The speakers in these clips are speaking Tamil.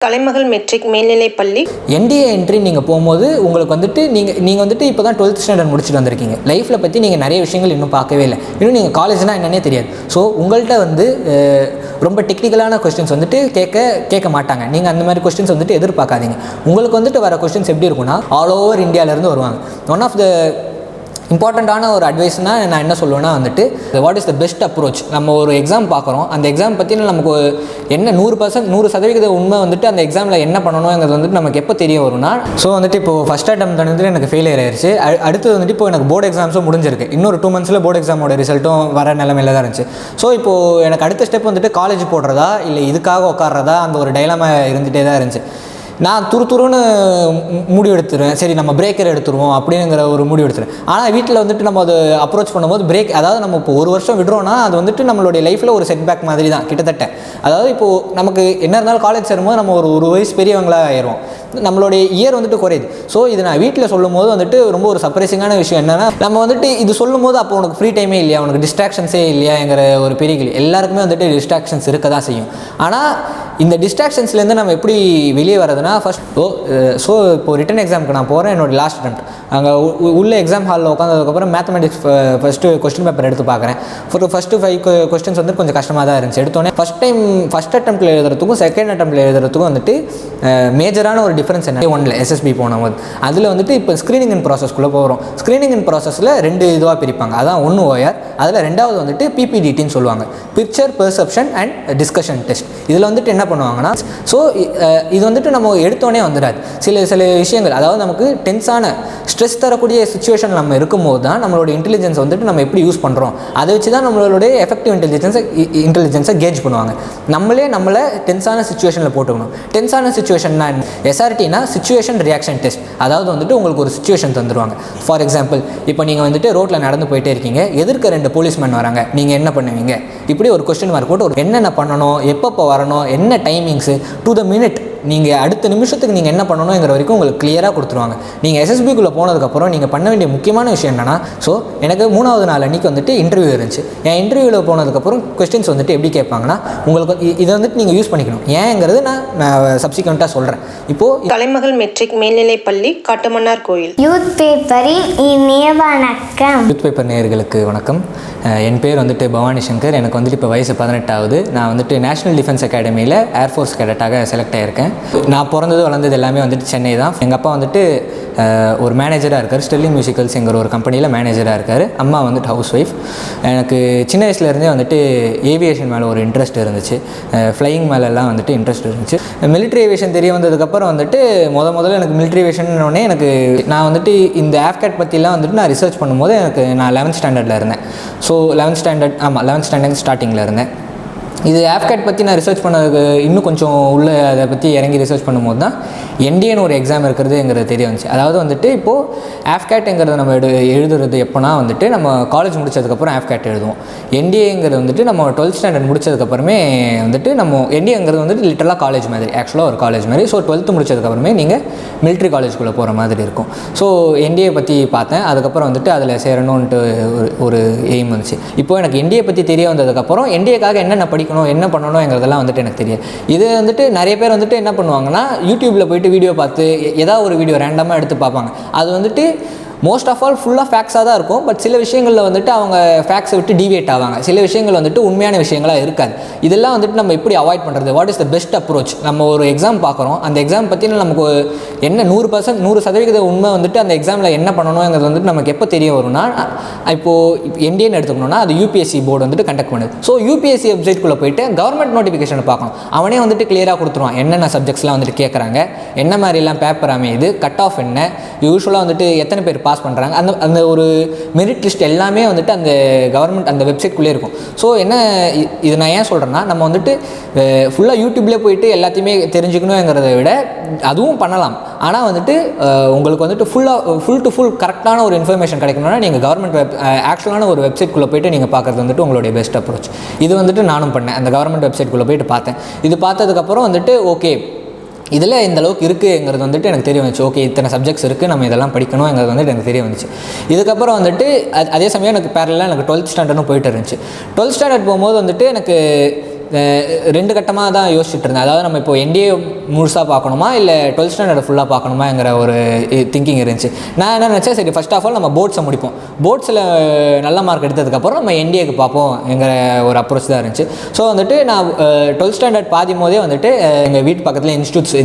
கலைமகள் மெட்ரிக் மேல்நிலைப்பள்ளி என்டிஏ என்ட்ரி நீங்கள் போகும்போது உங்களுக்கு வந்துட்டு நீங்கள் வந்துட்டு இப்போ தான் 12th ஸ்டாண்டர்ட் முடிச்சுட்டு வந்திருக்கீங்க. லைஃப்பில் பற்றி நீங்கள் நிறைய விஷயங்கள் இன்னும் பார்க்கவே இல்லை. இன்னும் நீங்கள் காலேஜ்னால் என்னன்னே தெரியாது. ஸோ உங்கள்கிட்ட வந்து ரொம்ப டெக்னிக்கலான கொஸ்டின்ஸ் வந்துட்டு கேட்க மாட்டாங்க. நீங்கள் அந்த மாதிரி கொஸ்டின்ஸ் வந்துட்டு எதிர்பார்க்காதீங்க. உங்களுக்கு வந்துட்டு வர கொஸ்டின்ஸ் எப்படி இருக்குன்னா ஆல் ஓவர் இந்தியாவிலேருந்து வருவாங்க. ஒன் ஆஃப் த இம்பார்ட்டண்ட்டான ஒரு அட்வைஸ்னால் நான் என்ன சொல்லுவேன்னா வந்துட்டு what is the best approach. நம்ம ஒரு எக்ஸாம் பார்க்குறோம், அந்த எக்ஸாம் பற்றின நமக்கு என்ன 100% உண்மை வந்துட்டு அந்த எக்ஸாமில் என்ன பண்ணணுங்கிறது வந்துட்டு நமக்கு எப்போ தெரிய வரும்னா, ஸோ வந்துட்டு இப்போது ஃபஸ்ட் அட்டெம்ப்ட் வந்துட்டு எனக்கு ஃபெயிலியர் ஆயிடுச்சு. அடுத்தது வந்துட்டு இப்போ எனக்கு போர்டு எக்ஸாம்ஸும் முடிஞ்சிருக்கு. இன்னொரு 2 months போர்டு எக்ஸாமோட ரிசல்ட்டும் வர நிலமையில தான் இருந்துச்சு. ஸோ இப்போது எனக்கு அடுத்த ஸ்டெப் வந்துட்டு காலேஜ் போடுறதா இல்லை இதுக்காக உட்கார்றதா அந்த ஒரு டைலமா இருந்துகிட்டே தான் இருந்துச்சு. நான் துருன்னு முடிவு எடுத்துருவேன், சரி நம்ம பிரேக்கர் எடுத்துருவோம் அப்படிங்கிற ஒரு முடிவு எடுத்துருவேன். ஆனால் வீட்டில் வந்துட்டு நம்ம அதை அப்ரோச் பண்ணும்போது அதாவது நம்ம இப்போ 1 வருஷம் விடுறோன்னா அது வந்துட்டு நம்மளுடைய லைஃப்பில் ஒரு செட்பேக் மாதிரி தான் கிட்டத்தட்ட. அதாவது இப்போது நமக்கு என்ன இருந்தாலும் காலேஜ் சேரும்போது நம்ம ஒரு வயசு பெரியவங்களாக ஆயிடுவோம், நம்மளுடைய இயர் வந்துட்டு குறையுது. ஸோ இது நான் வீட்டில் சொல்லும் போது வந்துட்டு ரொம்ப ஒரு சர்ப்ரைசிங்கான விஷயம் என்னென்னா, நம்ம வந்துட்டு இது சொல்லும் போது அப்போ உனக்கு ஃப்ரீ டைமே இல்லையா, உனக்கு டிஸ்ட்ராக்ஷன்ஸே இல்லையாங்கிற ஒரு பெரிய கேள்வி. எல்லாருக்குமே வந்துட்டு டிஸ்ட்ராக்ஷன்ஸ் இருக்க தான் செய்யும். ஆனால் இந்த டிஸ்ட்ராக்ஷன்ஸ்லேருந்து நம்ம எப்படி வெளியே வரதுன்னா, ஸோ இப்போ ரிட்டன் எக்ஸாமுக்கு நான் போகிறேன். என்னோடய லாஸ்ட் அட்டெம்ப்ட் அங்கே உள்ள எக்ஸாம் ஹாலில் உட்காந்ததுக்கப்புறம் மேத்தமெட்டிக்ஸ் ஃபஸ்ட்டு கொஸ்டின் பேப்பர் எடுத்து பார்க்குறேன். ஃபஸ்ட்டு 5 கொஸ்டின்ஸ் வந்து கொஞ்சம் கஷ்டமாக தான் இருந்துச்சு. எடுத்தோடனே ஃபஸ்ட் அட்டெம்ப்ட்டில் எழுதுறதுக்கும் செகண்ட் அட்டெம்ப்ட்டில் எழுதுறதுக்கும் வந்துட்டு மேஜரான ஒரு டிஃப்ரென்ஸ் என்ன, ஒன்றில் எஸ்எஸ்பி போனபோது அதில் வந்துட்டு இப்போ ஸ்க்ரீனிங் இன் ப்ராசஸ்க்குள்ளே போகிறோம். ஸ்க்ரீனிங் இன் ப்ராசஸில் 2 இதுவாக பிரிப்பாங்க. அதான் 1 OR, அதில் 2வது வந்துட்டு பிபிடிடின்னு சொல்லுவாங்க, picture perception and discussion test. இதில் வந்துட்டு என்ன பண்ணுவாங்கன்னா, ஸோ இது வந்துட்டு நம்ம எடுத்தோடனே வந்துடாது. சில விஷயங்கள், அதாவது நமக்கு டென்ஸான ஸ்ட்ரெஸ் தரக்கூடிய சுச்சுவேஷன் நம்ம இருக்கும்போது தான் நம்மளோட இன்டெலிஜென்ஸ் வந்துட்டு நம்ம எப்படி யூஸ் பண்ணுறோம் அதை வச்சு தான் நம்மளுடைய எஃபெக்டிவ் இன்டெலிஜென்ஸை கேஜ் பண்ணுவாங்க. நம்மளை டென்ஸான சுச்சுவேஷனில் போட்டுக்கணும். டென்ஸான சுச்சுவேஷன்னா எஸ்ஆர்டினா சிச்சுவேஷன் ரியாக்ஷன் டெஸ்ட். அதாவது வந்துட்டு உங்களுக்கு ஒரு சுச்சுவேஷன் தந்துடுவாங்க. ஃபார் எக்ஸாம்பிள், இப்போ நீங்கள் வந்துட்டு ரோட்டில் நடந்து போயிட்டே இருக்கீங்க, எதிர்க்க 2 போலீஸ்மேன் வராங்க, நீங்கள் என்ன பண்ணுவீங்க? இப்படி ஒரு கொஸ்டின் மார்க் போட்டு என்னென்ன பண்ணணும், எப்பப்போ வரணும், என்ன டைமிங்ஸு, டு த மினிட், நீங்கள் அடுத்த நிமிஷத்துக்கு நீங்கள் என்ன பண்ணணுங்கிற வரைக்கும் உங்களுக்கு கிளியராக கொடுத்துருவாங்க. நீங்கள் எஸ்எஸ்பிக்குள்ளே போனதுக்கப்புறம் நீங்கள் பண்ண வேண்டிய முக்கியமான விஷயம் என்னென்னா, ஸோ எனக்கு 3வது நாள் அன்றைக்கி வந்துட்டு இன்டர்வியூ இருந்துச்சு. என் இன்டர்வியூவில் போனதுக்கப்புறம் கொஸ்டின்ஸ் வந்துட்டு எப்படி கேட்பாங்கன்னா, உங்களுக்கு இதை வந்துட்டு நீங்கள் யூஸ் பண்ணிக்கணும். ஏங்கிறது நான் சப்சிக்வெண்ட்டாக சொல்கிறேன். இப்போது கலைமகள் மெட்ரிக் மேல்நிலைப்பள்ளி காட்டுமன்னார் கோயில் யூத் பேப்பரின் இனிய வணக்கம். யூத் பேப்பர் நேயர்களுக்கு வணக்கம். என் பேர் வந்துட்டு பவானி சங்கர். எனக்கு வந்துட்டு இப்போ வயசு 18ஆகுது. நான் வந்துட்டு நேஷனல் டிஃபென்ஸ் அகாடமியில் ஏர்ஃபோர்ஸ் கேடட்டாக செலக்ட் ஆகியிருக்கேன். நான் பிறந்தது வளர்ந்தது எல்லாமே வந்துட்டு சென்னை தான். எங்கள் அப்பா வந்துட்டு ஒரு மேனேஜராக இருக்கார், ஸ்டெர்லிங் மியூசிக்கல்ஸுங்கிற ஒரு கம்பெனியில் மேனேஜராக இருக்கார். அம்மா வந்துட்டு ஹவுஸ் ஒய்ஃப். எனக்கு சின்ன வயசுலேருந்தே வந்துட்டு ஏவியேஷன் மேலே ஒரு இன்ட்ரெஸ்ட் இருந்துச்சு, ஃப்ளையிங் மேலெல்லாம் வந்துட்டு இன்ட்ரெஸ்ட் இருந்துச்சு. மிலிட்ரி ஏவியேஷன் தெரிய வந்ததுக்கப்புறம் வந்துட்டு முதல்ல எனக்கு மிலிட்ரி ஏவியேஷன்னே எனக்கு நான் வந்துட்டு இந்த ஆஃப்கேட் பற்றிலாம் வந்துட்டு நான் ரிசர்ச் பண்ணும்போது நான் 11th ஸ்டாண்டர்டில் இருந்தேன். ஸோ 11th ஸ்டாண்டர்ட் ஸ்டார்டிங்கில் இருந்தேன். இது ஆஃப்கேட் பற்றி நான் ரிசர்ச் பண்ணதுக்கு இன்னும் கொஞ்சம் உள்ளே அதை பற்றி இறங்கி ரிசர்ச் பண்ணும்போது தான் என்டிஏன்னு ஒரு எக்ஸாம் இருக்கிறதுங்கிறது தெரிய வந்துச்சு. அதாவது வந்துட்டு இப்போது ஆஃப்கேட்டுங்கிறத நம்ம எழுதுறது எப்போனா வந்துட்டு நம்ம காலேஜ் முடிச்சதுக்கப்புறம் ஆஃப்கேட் எழுதுவோம். என்டிஏங்கிறது வந்துட்டு நம்ம 12th ஸ்டாண்டர்ட் முடிச்சதுக்கப்புறமே வந்துட்டு நம்ம என்டிஏங்கிறது வந்துட்டு லிட்டரலாக காலேஜ் மாதிரி, ஆக்சுவலாக ஒரு காலேஜ் மாதிரி. ஸோ 12th முடிச்சதுக்கப்புறமே நீங்கள் மிலிட்ரி காலேஜ்குள்ளே போகிற மாதிரி இருக்கும். ஸோ என்டிஏ பற்றி பார்த்தேன். அதுக்கப்புறம் வந்துட்டு அதில் சேரணுன்ட்டு ஒரு எய்ம் வந்துச்சு. இப்போது எனக்கு என்டிஏ பற்றி தெரிய வந்ததுக்கப்புறம் என்டிஏக்காக என்னென்ன என்ன பண்ணணுங்கிறதெல்லாம் வந்துட்டு எனக்கு தெரியாது. இது வந்துட்டு நிறைய பேர் வந்துட்டு என்ன பண்ணுவாங்கன்னா, யூடியூப்பில் போயிட்டு வீடியோ பார்த்து ஏதாவது ஒரு வீடியோ ரேண்டமாக எடுத்து பார்ப்பாங்க. அது வந்துட்டு மோஸ்ட் ஆஃப் ஆல் ஃபுல்லாக ஃபேக்ஸாக தான் இருக்கும். பட் சில விஷயங்களில் வந்துட்டு அவங்க ஃபேக்ஸை விட்டு டிவியேட் ஆவாங்க. சில விஷயங்கள் வந்துட்டு உண்மையான விஷயங்களாக இருக்காது. இதெல்லாம் வந்துட்டு நம்ம எப்படி அவாய்ட் பண்ணுறது, what is the best approach. நம்ம ஒரு எக்ஸாம் பார்க்குறோம், அந்த எக்ஸாம் பற்றின நமக்கு என்ன 100% உண்மை வந்துட்டு அந்த எக்ஸாமில் என்ன பண்ணணுங்கிறது வந்துட்டு நமக்கு எப்போ தெரிய வரும்னா, இப்போது என்டிஏன்னு எடுத்துக்கணும்னா அது யூபிஎஸ்சி போர்டு வந்துட்டு கண்டக்ட் பண்ணுது. ஸோ யூபிஎஸ்சி வெப்சைட்குள்ளே போயிட்டு கவர்மெண்ட் நோட்டிஃபிகேஷனை பார்க்கணும். அவனே வந்துட்டு கிளியராக கொடுத்துருவான் என்னென்ன சப்ஜெக்ட்ஸ்லாம் வந்துட்டு கேட்குறாங்க, என்ன மாதிரிலாம் பேப்பர் அமையுது, கட் ஆஃப் என்ன, யூஸ்வலாக வந்துட்டு எத்தனை பேர் பாஸ் பண்ணுறாங்க, அந்த ஒரு மெரிட் லிஸ்ட் எல்லாமே வந்துட்டு அந்த கவர்மெண்ட் அந்த வெப்சைட்குள்ளே இருக்கும். ஸோ இது நான் ஏன் சொல்கிறேன்னா, நம்ம வந்துட்டு ஃபுல்லாக யூடியூப்லேயே போயிட்டு எல்லாத்தையுமே தெரிஞ்சுக்கணுங்கிறத விட அதுவும் பண்ணலாம். ஆனால் வந்துட்டு உங்களுக்கு வந்துட்டு ஃபுல் டு ஃபுல் கரெக்டான ஒரு இன்ஃபர்மேஷன் கிடைக்கணும்னா நீங்கள் கவர்மெண்ட் ஆக்சுவலான ஒரு வெப்சைட்குள்ளே போய்ட்டு நீங்கள் பார்க்குறது வந்துட்டு உங்களுடைய பெஸ்ட் அப்ரோச். இது வந்துட்டு நானும் பண்ணேன். அந்த கவர்மெண்ட் வெப்சைட்குள்ளே போய்ட்டு பார்த்தேன். இது பார்த்ததுக்கப்புறம் வந்துட்டு ஓகே இதில் இந்த அளவுக்கு இருக்குங்கிறது வந்துட்டு எனக்கு தெரிய வந்துச்சு. ஓகே இத்தனை சப்ஜெக்ட்ஸ் இருக்குது, நம்ம இதெல்லாம் படிக்கணுங்கிறது வந்துட்டு எனக்கு தெரிய வந்துச்சு. இதுக்கப்புறம் வந்துட்டு அதே சமயம் எனக்கு பேரலாக எனக்கு 12th ஸ்டாண்டர்டும் போயிட்டு இருந்துச்சு. 12th ஸ்டாண்டர்ட் போகும்போது வந்துட்டு எனக்கு 2 கட்டமாக தான் யோசிச்சுட்டு இருந்தேன். அதாவது நம்ம இப்போ என்டிஏ முழுசாக பார்க்கணுமா இல்லை 12th ஸ்டாண்டர்ட் ஃபுல்லாக பார்க்கணுமாங்கிற ஒரு திங்கிங் இருந்துச்சு. நான் என்ன நினச்சேன், சரி ஃபர்ஸ்ட் ஆஃப் ஆல் நம்ம போர்ட்ஸை முடிப்போம், போர்ட்ஸில் நல்ல மார்க் எடுத்ததுக்கப்புறம் நம்ம என்டிஏக்கு பார்ப்போங்கிற ஒரு அப்ரோச் தான் இருந்துச்சு. ஸோ வந்துட்டு நான் 12th ஸ்டாண்டர்ட் பாதிக்கும் போதே வந்துட்டு எங்கள் வீட்டு பக்கத்தில் இன்ஸ்டியூட்ஸ்,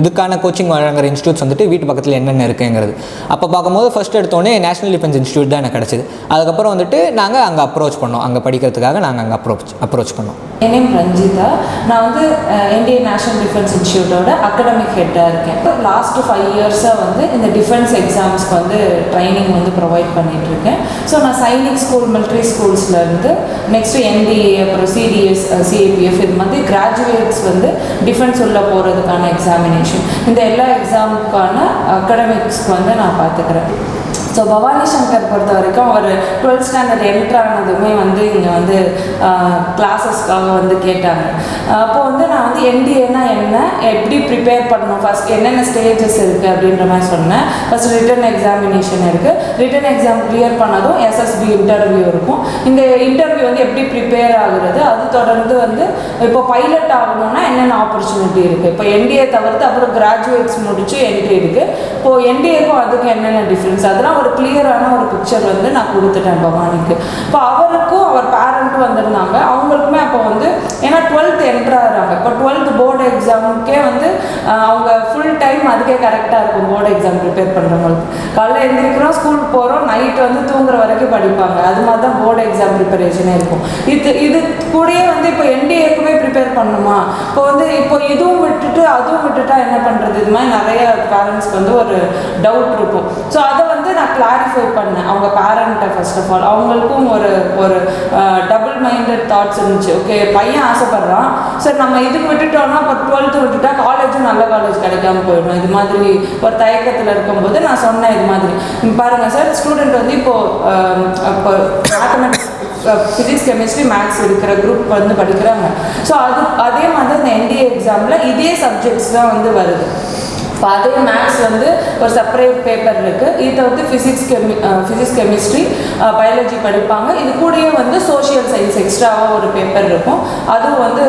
இதுக்கான கோச்சிங் வழங்குற இன்ஸ்டியூட்ஸ் வந்துட்டு வீட்டு பக்கத்தில் என்னென்ன இருக்குங்கிறது அப்போ பார்க்கும்போது ஃபஸ்ட் எடுத்தோடனே நேஷனல் டிஃபென்ஸ் இன்ஸ்டியூட் தான் எனக்கு கிடச்சிது. அதுக்கப்புறம் வந்துட்டு நாங்கள் அங்கே அப்ரோச் பண்ணோம், அங்கே படிக்கிறதுக்காக நாங்கள் அங்கே அப்ரோச் பண்ணோம். என் நேம் ரஞ்சிதா. நான் வந்து இந்தியன் நேஷனல் டிஃபென்ஸ் இன்ஸ்டியூட்டோட அகடமிக் ஹெட்டாக இருக்கேன். லாஸ்ட் 5 இயர்ஸாக வந்து இந்த டிஃபென்ஸ் எக்ஸாம்ஸ்க்கு வந்து ட்ரைனிங் வந்து ப்ரொவைட் பண்ணிகிட்ருக்கேன். ஸோ நான் சைனிக் ஸ்கூல், மிலிட்ரி ஸ்கூல்ஸ்லேருந்து நெக்ஸ்ட்டு என்டிஏ, அப்புறம் சிடிஎஸ், சிஏபிஎஃப், இது மாதிரி கிராஜுவேட்ஸ் வந்து டிஃபென்ஸ் உள்ளே போகிறதுக்கான எக்ஸாமினேஷன், இந்த எல்லா எக்ஸாமுக்கான அகடமிக்ஸ்க்கு வந்து நான் பார்த்துக்கிறேன். ஸோ பவானி சங்கர் பொறுத்த வரைக்கும் அவர் 12th ஸ்டாண்டர்ட் என்ட்ரு ஆனதுமே வந்து இங்கே வந்து கிளாஸஸ்க்காக வந்து கேட்டாங்க. அப்போது வந்து நான் வந்து என்டிஏனா என்ன, எப்படி ப்ரிப்பேர் பண்ணணும், ஃபஸ்ட் என்னென்ன ஸ்டேஜஸ் இருக்குது அப்படின்ற மாதிரி சொன்னேன். ஃபஸ்ட் ரிட்டன் எக்ஸாமினேஷன் இருக்குது, ரிட்டன் எக்ஸாம் கிளியர் பண்ணதும் எஸ்எஸ்பி இன்டர்வியூ இருக்கும். இந்த இன்டர்வியூ வந்து எப்படி ப்ரிப்பேர் ஆகுறது, அது தொடர்ந்து வந்து இப்போ பைலட் ஆகணும்னா என்னென்ன ஆப்பர்ச்சுனிட்டி இருக்குது, இப்போ என்டிஏ தவிர்த்து அப்புறம் கிராஜுவேட்ஸ் முடிச்சு என்ட்ரி இருக்குது, இப்போது என்டிஏக்கும் அதுக்கு என்னென்ன டிஃப்ரென்ஸ், அதெல்லாம் ஒரு கிளியரான ஒரு பிக்சர் வந்து நான் கொடுத்துட்டேன் பவானிக்கு. இப்போ அவருக்கும் அவர் பேரண்ட்டும் வந்திருந்தாங்க, அவங்களுக்குமே அப்போ வந்து ஏன்னா 12th என்ட்ரு ஆகிறாங்க. இப்போ 12th போர்டு எக்ஸாமுக்கே வந்து அவங்க ஃபுல் டைம் அதுக்கே கரெக்டாக இருக்கும். போர்டு எக்ஸாம் ப்ரிப்பேர் பண்ணுறவங்களுக்கு காலையில் எழுந்திரிக்கிறோம், ஸ்கூலுக்கு போகிறோம், நைட்டு வந்து தூங்குற வரைக்கும் படிப்பாங்க. அது மாதிரி தான் போர்டு எக்ஸாம் ப்ரிப்பரேஷனே இருக்கும். இது கூடயே வந்து இப்போ என்டிஏக்குமே ப்ரிப்பேர் பண்ணணுமா, இப்போ இதுவும் விட்டுட்டு அதுவும் விட்டுட்டா என்ன பண்ணுறது, இது மாதிரி நிறைய பேரண்ட்ஸ்க்கு வந்து ஒரு டவுட் இருக்கும். ஸோ அதை வந்து நான் கிளாரிஃபை பண்ணேன் அவங்க பேரண்ட்டை. ஃபர்ஸ்ட் ஆஃப் ஆல் அவங்களுக்கும் ஒரு டபுள் மைண்டட் தாட்ஸ் இருந்துச்சு. ஓகே, பையன் ஆசைப்படுறான், சரி நம்ம இதுக்கு விட்டுட்டோம்னா இப்போ 12th விட்டுட்டா காலேஜும் நல்ல காலேஜ் கிடைக்காம போயிடும், இது மாதிரி ஒரு தயக்கத்தில் இருக்கும்போது நான் சொன்னேன், இது மாதிரி பாருங்கள் சார், ஸ்டூடெண்ட் வந்து இப்போ மேத்தமெட்டிக்ஸ், ஃபிசிக்ஸ், கெமிஸ்ட்ரி, மேக்ஸ் இருக்கிற குரூப் வந்து படிக்கிறாங்க. ஸோ அதே மாதிரி இந்த என்டிஏ எக்ஸாமில் இதே சப்ஜெக்ட்ஸ் தான் வந்து வருது. இப்போ அதே மேக்ஸ் வந்து ஒரு செப்பரேட் பேப்பர் இருக்குது, இதை வந்து ஃபிசிக்ஸ், கெமிஸ்ட்ரி, பயாலஜி படிப்பாங்க. இது கூடயே வந்து சோஷியல் சயின்ஸ் எக்ஸ்ட்ராவாக ஒரு பேப்பர் இருக்கும், அதுவும் வந்து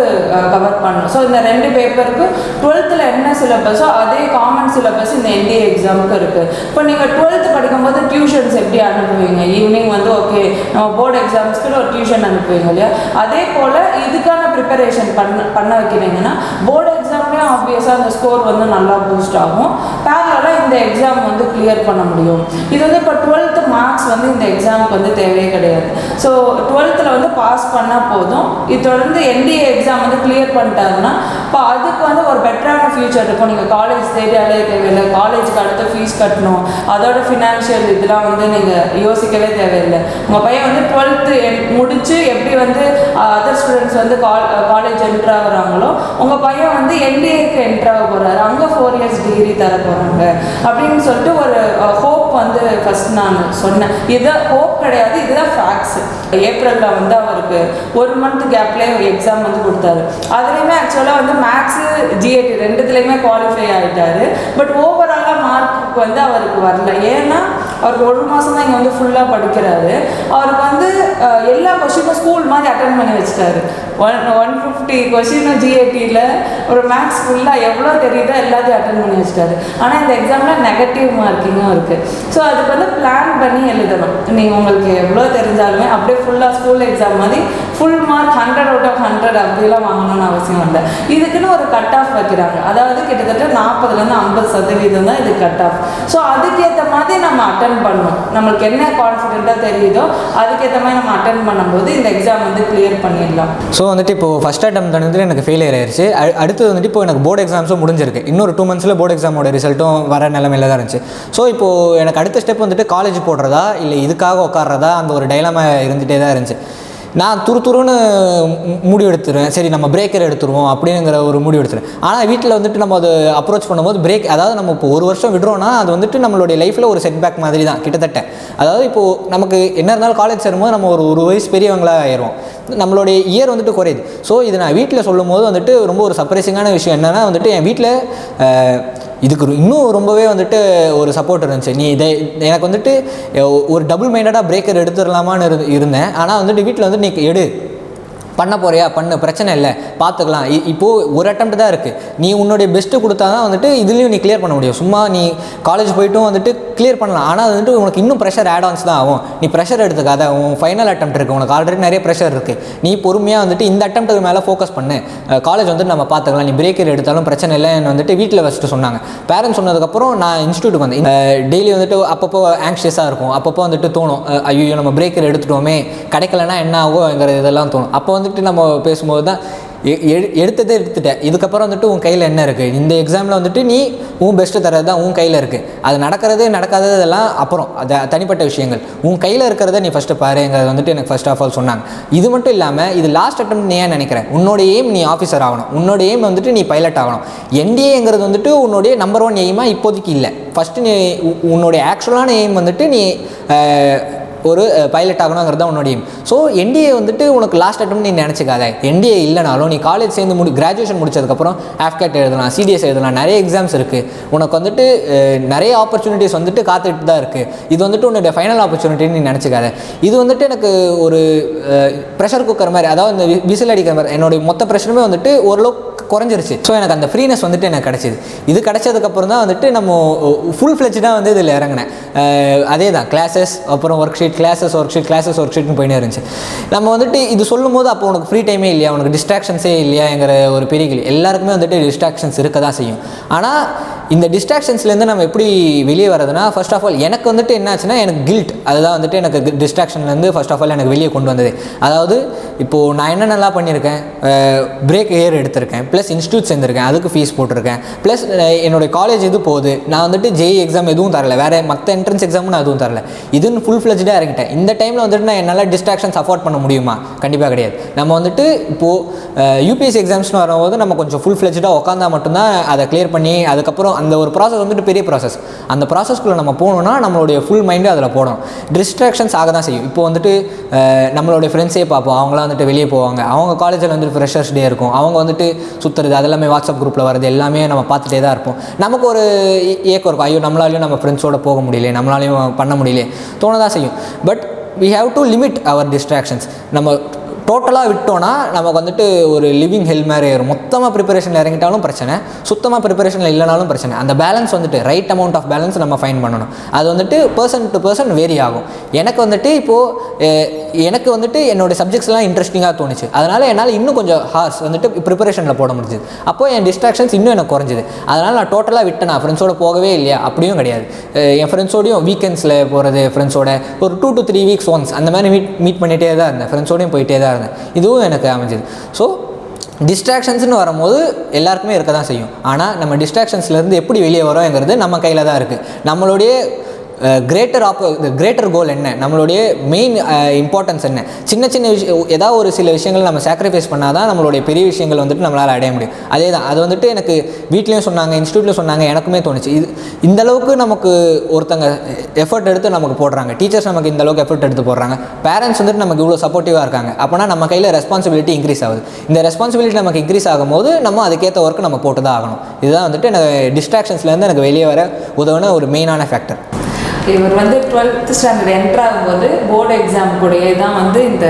கவர் பண்ணணும். ஸோ இந்த 2 பேப்பருக்கு 12th என்ன சிலபஸோ அதே காமன் சிலபஸ் இந்த என்டிஏ எக்ஸாமுக்கு இருக்குது. இப்போ நீங்கள் 12th படிக்கும்போது டியூஷன்ஸ் எப்படி அனுப்புவீங்க, ஈவினிங் வந்து ஓகே நம்ம போர்டு எக்ஸாம்ஸ்க்கு ஒரு டியூஷன் அனுப்புவீங்க இல்லையா, அதே போல் இதுக்கான ப்ரிப்பரேஷன் பண்ண வைக்கிறீங்கன்னா போர்டு எக்ஸாம்லேயும் ஆப்வியஸாக அந்த ஸ்கோர் வந்து நல்லா பூஸ்ட் ஆகும், பேரலாக இந்த எக்ஸாம் வந்து கிளியர் பண்ண முடியும். இது வந்து இப்போ 12th மார்க்ஸ் வந்து இந்த எக்ஸாமுக்கு வந்து தேவையே கிடையாது. ஸோ 12th வந்து பாஸ் பண்ணால் போதும். இது தொடர்ந்து என்டிஏ எக்ஸாம் வந்து கிளியர் பண்ணிட்டாங்கன்னா இப்போ அதுக்கு வந்து ஒரு பெட்டரான ஃபியூச்சர் இருக்கும். நீங்கள் காலேஜ் தேவையாலே தேவையில்லை, காலேஜுக்கு அடுத்த ஃபீஸ் கட்டணும், அதோட ஃபினான்ஷியல் இதெல்லாம் வந்து நீங்கள் யோசிக்கவே தேவையில்லை. உங்கள் பையன் வந்து 12th முடித்து எப்படி வந்து அதர் ஸ்டூடெண்ட்ஸ் வந்து காலேஜ் என்ட்ரு ஆகுறாங்களோ உங்கள் பையன் வந்து என்டிஏக்கு என்ட்ரு ஆக போகிறாரு, அங்கே 4 years டிகிரி தர போகிறாங்க அப்படின்னு சொல்லிட்டு ஒரு ஹோப் வந்து ஃபஸ்ட் நான் சொன்னேன். இதுதான் ஹோப் கிடையாது, இதுதான் ஃபேக்ட்ஸ். ஏப்ரலில் வந்து அவருக்கு 1 month கேப்லேயே எக்ஸாம் வந்து கொடுத்தாரு. அதுலேயுமே ஆக்சுவலாக வந்து மேக்ஸு, ஜிஏடி 2த்துலேயுமே குவாலிஃபை ஆகிட்டார். பட் ஓவராலாக மார்க்கு வந்து அவருக்கு வரல. ஏன்னா அவருக்கு 1 மாதம் தான் இங்கே வந்து ஃபுல்லாக படிக்கிறாரு. அவருக்கு வந்து எல்லா கொஷினும் ஸ்கூல் மாதிரி அட்டன் பண்ணி வச்சுட்டாரு. 150 கொஷினும் ஜிஏடியில் ஒரு மேக்ஸ் ஃபுல்லாக எவ்வளோ தெரியுதோ எல்லாத்தையும் அட்டன் பண்ணி வச்சுட்டாரு. ஆனால் இந்த எக்ஸாமில் நெகட்டிவ் மார்க்கிங்கும் இருக்குது. ஸோ அதுக்கு வந்து பிளான் பண்ணி எழுதணும். நீங்கள் உங்களுக்கு எவ்வளோ தெரிஞ்சாலுமே அப்படியே ஃபுல்லாக ஸ்கூல் எக்ஸாம் மாதிரி ஃபுல் மார்க் 100 out of 100 அப்படிலாம் வாங்கணும்னு அவசியம் இல்லை. இதுக்குன்னு ஒரு கட் ஆஃப் வைக்கிறாங்க, அதாவது கிட்டத்தட்ட 40% 50% தான் இது கட் ஆஃப். ஸோ அதுக்கேற்ற மாதிரி நம்ம அட்டன் பண்ணணும். நம்மளுக்கு என்ன கான்ஃபிடென்ட்டாக தெரியுதோ அதுக்கேற்ற மாதிரி நம்ம அட்டன் பண்ணும்போது இந்த எக்ஸாம் வந்து கிளியர் பண்ணிடலாம். ஸோ வந்துட்டு இப்போது ஃபஸ்ட் அட்டெம்ப்ட் வந்துட்டு எனக்கு ஃபெயிலியர் ஆயிடுச்சு. அடுத்தது வந்துட்டு இப்போ எனக்கு போர்டு எக்ஸாம்ஸும் முடிஞ்சிருக்கு. இன்னொரு 2 monthsல போர்டு எக்ஸாமோட ரிசல்ட்டும் வர நிலைமையில தான் இருந்துச்சு. ஸோ இப்போது எனக்கு அடுத்த ஸ்டெப் வந்துட்டு காலேஜ் போடுறதா இல்லை இதுக்காக உட்கார்றதா, அந்த ஒரு டைலமா இருந்துகிட்டே தான் இருந்துச்சு. நான் துருன்னு முடிவு எடுத்துருவேன், சரி நம்ம பிரேக்கர் எடுத்துருவோம் அப்படிங்கிற ஒரு முடிவு எடுத்துருவேன். ஆனால் வீட்டில் வந்துட்டு நம்ம அதை அப்ரோச் பண்ணும்போது அதாவது நம்ம இப்போ 1 வருஷம் விடுறோன்னா அது வந்துட்டு நம்மளுடைய லைஃப்பில் ஒரு செட்பேக் மாதிரி தான் கிட்டத்தட்ட. அதாவது இப்போது நமக்கு என்ன இருந்தாலும் காலேஜ் சேரும்போது நம்ம ஒரு வயசு பெரியவங்களாக ஆயிடுவோம், நம்மளுடைய இயர் வந்துட்டு குறையுது. ஸோ இது நான் வீட்டில் சொல்லும் போது வந்துட்டு ரொம்ப ஒரு சர்ப்ரைசிங்கான விஷயம் என்னென்னா வந்துட்டு என் வீட்டில் இதுக்கு இன்னும் ரொம்பவே வந்துட்டு ஒரு சப்போர்ட் இருந்துச்சு. நீ எனக்கு வந்துட்டு ஒரு டபுள் மைண்டடாக பிரேக்கர் எடுத்துடலாமான்னு இருந்தேன். ஆனால் வந்துட்டு வீட்டில் வந்துட்டு நீ எடு, பண்ண போறியா பண்ணு, பிரச்சனை இல்லை, பார்த்துக்கலாம். இப்போது ஒரு அட்டெம்ப்ட் தான் இருக்குது. நீ உன்னுடைய பெஸ்ட்டு கொடுத்தா தான் வந்துட்டு இதுலேயும் நீ கிளியர் பண்ண முடியும். சும்மா நீ காலேஜ் போய்ட்டும் வந்துட்டு கிளியர் பண்ணலாம். ஆனால் அது வந்துட்டு உனக்கு இன்னும் ப்ரெஷர் ஆட் ஆன்ஸ் தான் ஆகும். நீ ப்ரெஷர் எடுத்துக்காத. உன் ஃபைனல் அட்டெம்ப்ட் இருக்குது, உனக்கு ஆல்ரெடி நிறைய ப்ரெஷர் இருக்குது. நீ பொறுமையாக வந்துட்டு இந்த அட்டெம்ப்ட்டுக்கு மேலே ஃபோக்கஸ் பண்ணு. காலேஜ் வந்துட்டு நம்ம பார்த்துக்கலாம், நீ பிரேக் எடுத்தாலும் பிரச்சனை இல்லைன்னு வந்துட்டு வீட்டில் வச்சுட்டு சொன்னாங்க. பேரண்ட்ஸ் சொன்னதுக்கப்புறம் நான் இன்ஸ்டியூட்டுக்கு வந்தேன். டெய்லி வந்துட்டு அப்பப்போ ஆங்ஷியஸாக இருக்கும். அப்பப்போ வந்துட்டு தோணும், ஐயோ நம்ம பிரேக்கர் எடுத்துட்டோமே, கிடைக்கலன்னா என்ன ஆகுங்கிற இதெல்லாம் தோணும். அப்போ வந்துட்டு நம்ம பேசும்போது தான் எடுத்துட்டேன். இதுக்கப்புறம் வந்துட்டு உன் கையில் என்ன இருக்குது, இந்த எக்ஸாமில் வந்துட்டு நீ உன் பெஸ்ட்டு தரது தான் உன் கையில் இருக்குது. அது நடக்கிறது நடக்காதது இதெல்லாம் அப்புறம், அது தனிப்பட்ட விஷயங்கள். உன் கையில் இருக்கிறத நீ ஃபஸ்ட்டு பாருங்கிறது வந்துட்டு எனக்கு ஃபர்ஸ்ட் ஆஃப் ஆல் சொன்னாங்க. இது மட்டும் இல்லாமல் இது லாஸ்ட் அட்டெம்ப்ட் நீ ஏன் நினைக்கிறேன், உன்னோட எய்ம் நீ ஆஃபீஸர் ஆகணும், உன்னோட எய்ம் வந்துட்டு நீ பைலட் ஆகணும். என்டிஏங்கிறது வந்துட்டு உன்னுடைய நம்பர் 1 எய்மாக இப்போதைக்கு இல்லை. ஃபஸ்ட்டு நீ உன்னுடைய ஆக்சுவலான எய்ம் வந்துட்டு நீ ஒரு பைலட் ஆகணுங்கிறது தான் உன்னோட எய்ம். ஸோ என்டிஏ வந்துட்டு உனக்கு லாஸ்ட் அட்டெம்ப்ட் நீ நினச்சிக்காத. என்டிஏ இல்லைனாலும் நீ காலேஜ் சேர்ந்து கிராஜுவேஷன் முடிச்சதுக்கப்புறம் ஆஃப்கேட் எழுதலாம், சிடிஎஸ் எழுதலாம், நிறைய எக்ஸாம்ஸ் இருக்குது. உனக்கு வந்துட்டு நிறைய ஆப்பர்ச்சுனிட்டிஸ் வந்துட்டு காத்துட்டு தான் இருக்குது. இது வந்துட்டு உன்னோட ஃபைனல் ஆப்பர்ச்சுனிட்டின்னு நீ நினச்சிக்காத. இது வந்துட்டு எனக்கு ஒரு ப்ரெஷர் குக்கர் மாதிரி, அதாவது இந்த விசில் அடிக்கிற மாதிரி என்னோடய மொத்த ப்ரெஷருமே வந்துட்டு ஓரளவுக்கு குறைஞ்சிருச்சு. ஸோ எனக்கு அந்த ஃப்ரீனஸ் வந்துட்டு எனக்கு கிடச்சிது. இது கிடச்சதுக்கப்புறம் தான் வந்துட்டு நம்ம ஃபுல் ஃப்ளெஜ்டாக வந்து இதில் இறங்கினேன். அதே தான் கிளாஸஸ், அப்புறம் ஒர்க் ஷீட், கிளாஸஸ், ஒர்க் ஷீட்னு போயினே இருந்துச்சு. நம்ம வந்துட்டு இது சொல்லும் போது அப்போ உனக்கு ஃப்ரீ டைமே இல்லையா, உனக்கு டிஸ்ட்ராக்ஷன்ஸே இல்லையாங்கிற ஒரு பெரிய கேள்வி. எல்லாருக்குமே வந்துட்டு டிஸ்ட்ராக்ஷன்ஸ் இருக்க தான் செய்யும். ஆனால் இந்த டிஸ்ட்ராக்ஷன்ஸ்லேருந்து நம்ம எப்படி வெளியே வரதுன்னா, ஃபர்ஸ்ட் ஆஃப் ஆல் எனக்கு வந்துட்டு என்ன ஆச்சுன்னா, எனக்கு கில்ட், அதுதான் வந்துட்டு எனக்கு டிஸ்ட்ராக்ஷன்லேருந்து ஃபர்ஸ்ட் ஆஃப் ஆல் எனக்கு வெளியே கொண்டு வந்தது. அதாவது இப்போது நான் என்ன நல்லா பண்ணியிருக்கேன், பிரேக் ஏர் எடுத்திருக்கேன், ப்ளஸ் இன்ஸ்டியூட் சேர்ந்துருக்கேன், அதுக்கு ஃபீஸ் போட்டிருக்கேன், ப்ளஸ் என்னுடைய காலேஜ் இது போகுது. நான் வந்துட்டு ஜேஇ எக்ஸாம் எதுவும் தரல, வேறு மற்ற என்ட்ரன்ஸ் எக்ஸாமும் நான் எதுவும் தரல. இதுன்னு ஃபுல் ஃப்ளெஜ்டாக இறங்கிட்டேன். இந்த டைமில் வந்துட்டு நான் என்னால் டிஸ்ட்ராக்ஷன்ஸ் அஃபோர்ட் பண்ண முடியுமா? கண்டிப்பாக கிடையாது. நம்ம வந்துட்டு இப்போது யூபிஎஸ்சி எக்ஸாம்ஸ்னு வரும்போது நம்ம கொஞ்சம் ஃபுல் ஃப்ளெஜ்டாக உட்காந்தா மட்டும்தான் அதை கிளியர் பண்ணி, அதுக்கப்புறம் அந்த ஒரு ப்ராசஸ் வந்துட்டு பெரிய ப்ராசஸ். அந்த ப்ராசஸ்க்குள்ளே நம்ம போகணுன்னா நம்மளுடைய ஃபுல் மைண்டு அதில் போடணும். டிஸ்ட்ராக்ஷன்ஸ் ஆக தான் செய்யும். இப்போ வந்துட்டு நம்மளுடைய ஃப்ரெண்ட்ஸே பார்ப்போம், அவங்களாம் வந்துட்டு வெளியே போவாங்க, அவங்க காலேஜில் வந்துட்டு ஃப்ரெஷர்ஸ் டே இருக்கும், அவங்க வந்துட்டு சுற்றுறது அதெல்லாமே வாட்ஸ்அப் குரூப்பில் வரது எல்லாமே நம்ம பார்த்துட்டே தான் இருப்போம். நமக்கு ஒரு ஏக்கம் இருக்கும், ஐயோ நம்மளாலையும் நம்ம ஃப்ரெண்ட்ஸோடு போக முடியல, நம்மளாலையும் பண்ண முடியல தோணதான் செய்யும். But we have to limit our distractions. நம்ம டோட்டலாக விட்டோன்னா நமக்கு வந்துட்டு ஒரு லிவிங் ஹெல் மாதிரி ஆயிரும். மொத்தமாக ப்ரிப்பரேஷனில் இறங்கிட்டாலும் பிரச்சனை, சுத்தமாக ப்ரிப்பரேஷனில் இல்லைனாலும் பிரச்சனை. அந்த பேலன்ஸ் வந்துட்டு ரைட் அமௌண்ட் ஆஃப் பேலன்ஸ் நம்ம ஃபைன் பண்ணணும். அது வந்துட்டு பர்சன் டு பர்சன் வேரி ஆகும். எனக்கு வந்துட்டு இப்போது எனக்கு வந்துட்டு என்னோடய சப்ஜெக்ட்ஸ்லாம் இன்ட்ரெஸ்டிங்காக தோணுச்சு, அதனால் என்னால் இன்னும் கொஞ்சம் ஹார்ஸ் வந்துட்டு ப்ரிப்பரேஷனில் போட முடிஞ்சுது. அப்போது என் டிஸ்ட்ராக்ஷன்ஸ் இன்னும் எனக்கு குறைஞ்சிது. அதனால் நான் டோட்டலாக விட்டேன், ஃப்ரெண்ட்ஸோடு போகவே இல்லையா அப்படியும் கிடையாது. என் ஃப்ரெண்ட்ஸோடையும் வீக்கெண்ட்ஸில் போகிறது, ஃப்ரெண்ட்ஸோட ஒரு 2 to 3 weeks ஒன்ஸ் அந்த மாதிரி மீட் பண்ணிகிட்டே தான் இருந்தேன், ஃப்ரெண்ட்ஸோடையும் போயிட்டே தான் இருந்தேன். இதுவும் எனக்கு அமைஞ்சது. ஸோ டிஸ்ட்ராக்ஷன்ஸ்னு வரும்போது எல்லாருக்குமே இருக்க தான் செய்யும். ஆனால் நம்ம டிஸ்ட்ராக்ஷன்ஸ்லேருந்து எப்படி வெளியே வரோங்கிறது நம்ம கையில் தான் இருக்குது. நம்மளுடைய கிரேட்டர் கோல் என்ன, நம்மளுடைய மெயின் இம்பார்ட்டன்ஸ் என்ன, சின்ன சின்ன விஷயம் ஏதாவது ஒரு சில விஷயங்கள் நம்ம சாக்ரிஃபைஸ் பண்ணால் தான் நம்மளுடைய பெரிய விஷயங்கள் வந்துட்டு நம்மளால் அடைய முடியும். அதே தான் அது வந்துட்டு எனக்கு வீட்லேயும் சொன்னாங்க, இன்ஸ்டியூட்டில் சொன்னாங்க, எனக்குமே தோணுச்சு. இது இந்தளவுக்கு நமக்கு ஒருத்தங்க எஃபர்ட் எடுத்து நமக்கு போடுறாங்க, டீச்சர்ஸ் நமக்கு இந்தளவுக்கு எஃபர்ட் எடுத்து போடுறாங்க, பேரண்ட்ஸ் வந்துட்டு நமக்கு இவ்வளோ சப்போர்ட்டிவாக இருக்காங்க. அப்போனா நம்ம கையில் ரெஸ்பான்சிபிலிட்டி இன்க்ரீஸ் ஆகுது. இந்த ரெஸ்பான்சிபிலிட்டி நமக்கு இன்க்ரீஸ் ஆகும்போது நம்ம அதுக்கேற்ற ஒர்க்கு நம்ம போட்டு தான் ஆகணும். இதுதான் வந்துட்டு எனக்கு டிஸ்ட்ராக்ஷன்ஸ்லேருந்து எனக்கு வெளியே வர உதவுன ஒரு மெயினான ஃபேக்டர். இவர் வந்து 12th ஸ்டாண்டர்ட் என்ட்ரு ஆகும்போது போர்டு எக்ஸாம் கூடயே தான் வந்து இந்த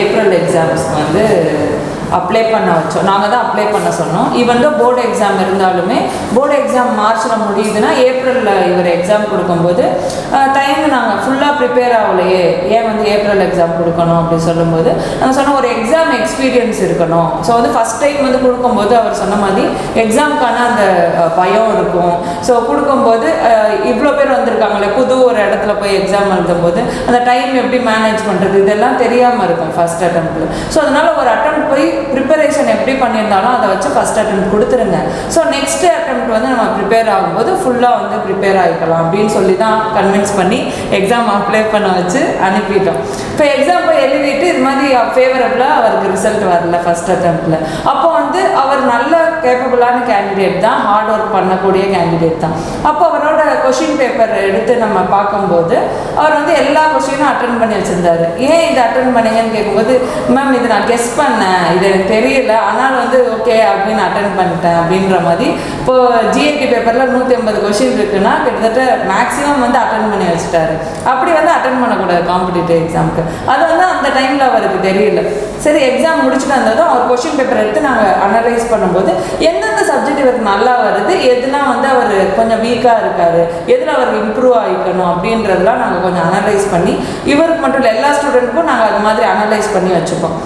ஏப்ரல் எக்ஸாம்ஸ்க்கு வந்து அப்ளை பண்ண வச்சோம். நாங்கள் தான் அப்ளை பண்ண சொன்னோம். ஈவன் தான் போர்டு எக்ஸாம் இருந்தாலுமே போர்டு எக்ஸாம் மார்ச்சில் முடியுதுன்னா ஏப்ரலில் இவர் எக்ஸாம் கொடுக்கும்போது டைம் நாங்கள் ஃபுல்லாக ப்ரிப்பேர் ஆகலையே, ஏன் வந்து ஏப்ரல் எக்ஸாம் கொடுக்கணும் அப்படின்னு சொல்லும்போது நாங்கள் சொன்னோம் ஒரு எக்ஸாம் எக்ஸ்பீரியன்ஸ் இருக்கணும். ஸோ வந்து ஃபஸ்ட் டைம் வந்து கொடுக்கும்போது அவர் சொன்ன மாதிரி எக்ஸாமுக்கான அந்த பயம் இருக்கும். ஸோ கொடுக்கும்போது இவ்வளோ பேர் வந்திருக்காங்களே, புது ஒரு இடத்துல போய் எக்ஸாம் எழுதும்போது அந்த டைம் எப்படி மேனேஜ் பண்ணுறது இதெல்லாம் தெரியாமல் இருக்கும் ஃபஸ்ட் அட்டெம்ப்டில். ஸோ அதனால் ஒரு அட்டெம்ப்ட் போய் ப்ரிப்பரேஷன் எப்படி பண்ணியிருந்தாலும் அதை வச்சு ஃபஸ்ட் அட்டெம்ப்ட் கொடுத்துருங்க. ஸோ நெக்ஸ்ட் அட்டெம்ப்ட் வந்து நம்ம ப்ரிப்பேர் ஆகும்போது ஃபுல்லாக வந்து ப்ரிப்பேர் ஆகிக்கலாம் அப்படின்னு சொல்லி தான் கன்வின்ஸ் பண்ணி எக்ஸாம் அப்ளை பண்ண வச்சு அனுப்பிட்டோம். இப்போ எக்ஸாம் போய் எழுதிட்டு இது மாதிரி ஃபேவரபுளாக அவருக்கு ரிசல்ட் வரல ஃபஸ்ட் அட்டெம்ப்டில். அப்போ வந்து அவர் நல்ல கேப்பபிளான கேண்டிடேட் தான், ஹார்ட் ஒர்க் பண்ணக்கூடிய கேண்டிடேட் தான். அப்போ அவரோட கொஷின் பேப்பர் எடுத்து நம்ம பார்க்கும்போது அவர் வந்து எல்லா கொஷினும் அட்டன் பண்ணி வச்சுருந்தாரு. ஏன் இதை அட்டன் பண்ணீங்கன்னு கேட்கும்போது, மேம் இது நான் கெஸ் பண்ணேன், இது இது எனக்கு தெரியல, ஆனால் வந்து ஓகே அப்படின்னு அட்டன் பண்ணிட்டேன் அப்படின்ற மாதிரி. இப்போது ஜிஏடி பேப்பரில் 150 கொஷின் இருக்குன்னா கிட்டத்தட்ட மேக்ஸிமம் வந்து அட்டன் பண்ணி வச்சுட்டாரு. அப்படி வந்து அட்டன் பண்ணக்கூடாது காம்படிட்டிவ் எக்ஸாமுக்கு. அது வந்து அந்த டைமில் அவருக்கு தெரியல. சரி, எக்ஸாம் முடிச்சுட்டு வந்ததும் அவர் கொஷின் பேப்பர் எடுத்து நாங்கள் அனலைஸ் பண்ணும்போது எந்தெந்த சப்ஜெக்ட் இவருக்கு நல்லா வருது, எதுலாம் வந்து அவர் கொஞ்சம் வீக்காக இருக்காரு, எதில் அவருக்கு இம்ப்ரூவ் ஆகிக்கணும் அப்படின்றதெல்லாம் நாங்கள் கொஞ்சம் அனலைஸ் பண்ணி, இவருக்கு மட்டும் இல்லை எல்லா ஸ்டூடெண்ட்டுக்கும் நாங்கள் அது மாதிரி அனலைஸ் பண்ணி வச்சுப்போம்.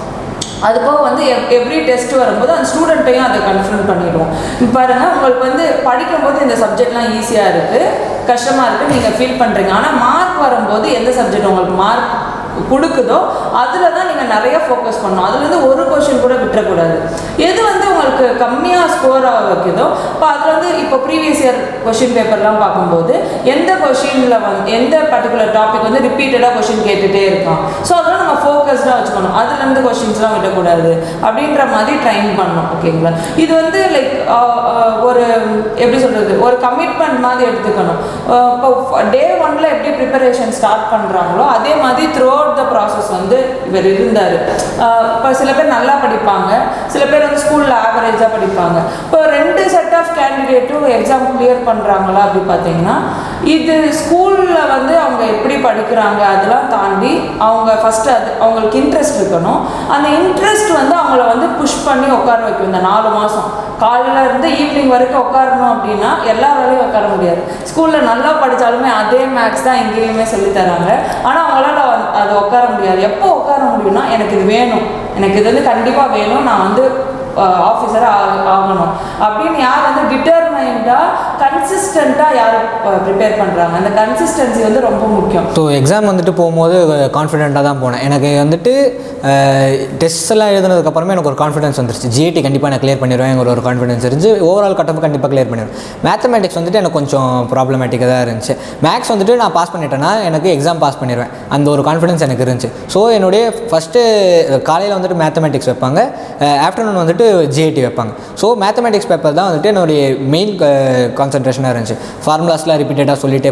அதுபோக வந்து எவ்ரி டெஸ்ட் வரும்போது அந்த ஸ்டூடெண்ட்டையும் அதை கன்ஃபர்ம் பண்ணிவிடுவோம். இப்போ பாருங்கள், உங்களுக்கு வந்து படிக்கும்போது இந்த சப்ஜெக்ட்லாம் ஈஸியாக இருக்குது, கஷ்டமாக இருக்குது நீங்கள் ஃபீல் பண்ணுறீங்க. ஆனால் மார்க் வரும்போது எந்த சப்ஜெக்ட் உங்களுக்கு மார்க் கொடுக்குதோ அதில் தான் நீங்கள் நிறைய ஃபோக்கஸ் பண்ணணும். அதுலேருந்து ஒரு கொஷின் கூட விட்டுறக்கூடாது. எது வந்து உங்களுக்கு கம்மியாக ஸ்கோர் ஆக வைக்குதோ இப்போ அதில் வந்து இப்போ ப்ரீவியஸ் இயர் கொஷின் பேப்பர்லாம் பார்க்கும்போது எந்த கொஷினில் வந்து எந்த பர்டிகுலர் டாபிக் வந்து ரிப்பீட்டடாக கொஷின் கேட்டுகிட்டே இருக்கான், ஸோ அதெல்லாம் நம்ம ஃபோக்கஸ்டாக வச்சுக்கணும். அதுலேருந்து கொஷின்ஸ்லாம் விடக்கூடாது அப்படின்ற மாதிரி ட்ரைன் பண்ணணும். ஓகேங்களா? இது வந்து லைக் ஒரு எப்படி சொல்கிறது, ஒரு கமிட்மெண்ட் மாதிரி எடுத்துக்கணும். இப்போ டே 1 எப்படி ப்ரிப்பரேஷன் ஸ்டார்ட் பண்ணுறாங்களோ அதே மாதிரி த்ரூ த ப்ராசஸ் வந்து இவர் இருந்தார். இப்போ சில பேர் நல்லா படிப்பாங்க, சில பேர் வந்து ஸ்கூலில் ஆவரேஜாக படிப்பாங்க. இப்போ 2 செட் ஆஃப் கேண்டிடேட்டும் எக்ஸாம் கிளியர் பண்ணுறாங்களா அப்படி பார்த்தீங்கன்னா, இது ஸ்கூலில் வந்து அவங்க எப்படி படிக்கிறாங்க அதெல்லாம் தாண்டி அவங்க ஃபஸ்ட்டு அது அவங்களுக்கு இன்ட்ரெஸ்ட் இருக்கணும். அந்த இன்ட்ரெஸ்ட் வந்து அவங்கள வந்து புஷ் பண்ணி உட்கார வைக்கும். இந்த 4 மாதம் காலையில் இருந்து ஈவினிங் வரைக்கும் உட்காரணும் அப்படின்னா எல்லா வேலையும் உட்கார முடியாது. ஸ்கூலில் நல்லா படித்தாலுமே அதே மேக்ஸ் தான் எங்கேயுமே சொல்லித்தராங்க. ஆனால் அவங்களால அது உட்கார முடியாது. எப்போ உட்கார முடியும்னா, எனக்கு இது வேணும், எனக்கு இது வந்து கண்டிப்பாக வேணும், நான் வந்து ஆஃபீஸராக ஆகணும் அப்படின்னு யார் வந்து டிட்டர்மைண்டாக கன்சிஸ்டண்ட்டாக யார் ப்ரிப்பேர் பண்ணுறாங்க, அந்த கன்சிஸ்டன்சி வந்து ரொம்ப முக்கியம். ஸோ எக்ஸாம் வந்துட்டு போகும்போது கான்ஃபிடென்ட்டாக தான் போனேன். எனக்கு வந்துட்டு டெஸ்ட் எல்லாம் எழுதுனதுக்கப்புறமே எனக்கு ஒரு கான்ஃபிடன்ஸ் வந்துருச்சு. ஜிஏடி கண்டிப்பாக நான் கிளியர் பண்ணிடுவேன், எனக்கு ஒரு கான்ஃபிடன்ஸ் இருந்துச்சு. ஓவரால் கட்டப்பு கண்டிப்பாக கிளியர் பண்ணிடுவேன். மேத்தமேட்டிக்ஸ் வந்துட்டு எனக்கு கொஞ்சம் ப்ராப்ளமேட்டிக்காக தான் இருந்துச்சு. மேக்ஸ் வந்துட்டு நான் பாஸ் பண்ணிட்டேன்னா எனக்கு எக்ஸாம் பாஸ் பண்ணிடுவேன், அந்த ஒரு கான்ஃபிடன்ஸ் எனக்கு இருந்துச்சு. ஸோ என்னுடைய ஃபஸ்ட்டு காலையில் வந்துட்டு மேத்தமேட்டிக்ஸ் வைப்பாங்க, ஆஃப்டர்நூன் வந்துட்டு ஜிஏடி வைப்பாங்க. ஸோ மேத்தமேட்டிக்ஸ் பேப்பர் தான் வந்துட்டு என்னுடைய மெயின் கான்சன்ட்ரேஷனாக இருந்துச்சு. ஃபார்முலாஸ்லாம் ரிப்பீட்டடாக சொல்லிகிட்டே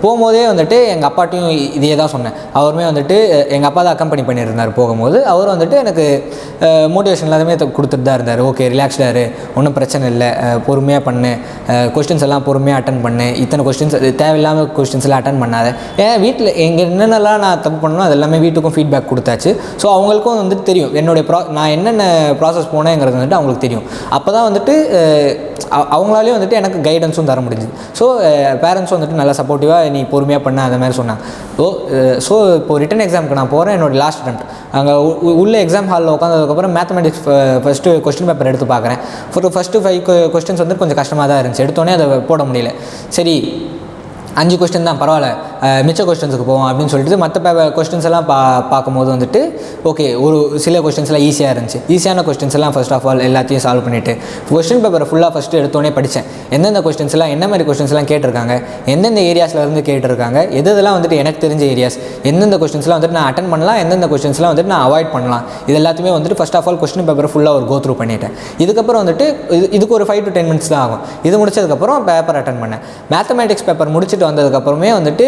போகும்போதே வந்துட்டு எங்கள் அப்பாட்டையும் இதே தான் சொன்னேன். அவருமே வந்துட்டு எங்கள் அப்பா தான் அக்கம்பெனி பண்ணியிருந்தார். போகும்போது அவர் வந்துட்டு எனக்கு மோட்டிவேஷன் எல்லாமே கொடுத்துட்டு தான் இருந்தார். ஓகே, ரிலாக்ஸ்டாக, ஒன்றும் பிரச்சனை இல்லை, பொறுமையாக பண்ணு, கொஸ்டின்ஸ் எல்லாம் பொறுமையாக அட்டன் பண்ணு, இத்தனை கொஸ்டின்ஸ் தேவையில்லாமல் கொஸ்டின்ஸ்லாம் அட்டன் பண்ணாத. ஏன் வீட்டில் எங்கே என்னென்னலாம் நான் தப்பு பண்ணணும் அது எல்லாமே வீட்டுக்கும் ஃபீட்பேக் கொடுத்தாச்சு. ஸோ அவங்களுக்கும் வந்துட்டு தெரியும் என்னுடைய நான் என்னென்ன ப்ராசஸ் போனேங்கிறது வந்துட்டு அவங்களுக்கு தெரியும். அப்போ தான் வந்துட்டு அவங்களாலேயும் வந்துட்டு எனக்கு கைடன்ஸும் தர முடிஞ்சுது. ஸோ பேரண்ட்ஸும் வந்துட்டு நல்லா சப்போர்ட்டிவாக நீ பொறுமையாக பண்ண அந்த மாதிரி சொன்னாங்க. ஸோ இப்போ ரிட்டன் எக்ஸாமுக்கு நான் போகிறேன். என்னோடய லாஸ்ட் அட்டெம்ப்ட் அங்கே உள்ள எக்ஸாம் ஹாலில் உட்காந்ததுக்கப்புறம் மேத்தமெட்டிக்ஸ் ஃபஸ்ட்டு கொஸ்டின் பேப்பர் எடுத்து பார்க்குறேன். ஃபஸ்ட்டு 5 கொஸ்டின்ஸ் வந்து கொஞ்சம் கஷ்டமாக தான் இருந்துச்சு. எடுத்தோடனே அதை போட முடியல. சரி, 5 கொஸ்டின் தான் பரவாயில்ல, மிச்ச கொஸ்டின்ஸுக்கு போவோம் அப்படின்னு சொல்லிட்டு மற்ற கொஸ்டின்ஸ் எல்லாம் பார்க்கும்போது வந்துட்டு ஓகே, ஒரு சில கொஸ்டின்ஸ்லாம் ஈஸியாக இருந்துச்சு. ஈஸியான கொஸ்டின்ஸ் எல்லாம் ஃபர்ஸ்ட் ஆஃப் ஆல் எல்லாத்தையும் சால்வ் பண்ணிவிட்டு கொஸ்டின் பேப்பரை ஃபுல்லாக ஃபஸ்ட்டு எடுத்தோடனே படித்தேன். எந்தெந்த கொஸ்டின்ஸ்லாம் என்ன மாதிரி கொஸ்டின்ஸ்லாம் கேட்டிருக்காங்க, எந்தெந்த ஏரியாஸ்லேருந்து கேட்டிருக்காங்க, எதெல்லாம் வந்துட்டு எனக்கு தெரிஞ்ச ஏரியாஸ், எந்தெந்த கொஸ்டின்ஸ்லாம் வந்துட்டு நான் அட்டன் பண்ணலாம், எந்தெந்த கொஸ்டின்ஸ்லாம் வந்துட்டு நான் அவாய்ட் பண்ணலாம், இது எல்லாத்தையுமே வந்துட்டு ஃபஸ்ட் ஆஃப் ஆல் கொஸ்டின் பேப்பரை ஃபுல்லாக ஒரு கோ த்ரூ பண்ணிட்டேன். இதுக்கப்புறம் வந்துட்டு இதுக்கு ஒரு 5 to 10 minutes தான் ஆகும். இது முடிச்சதுக்கப்புறம் பேப்பர் அட்டன் பண்ணேன். மேத்தமேட்டிக்ஸ் பேப்பர் முடிச்சுட்டு வந்ததுக்கப்புறமே வந்துட்டு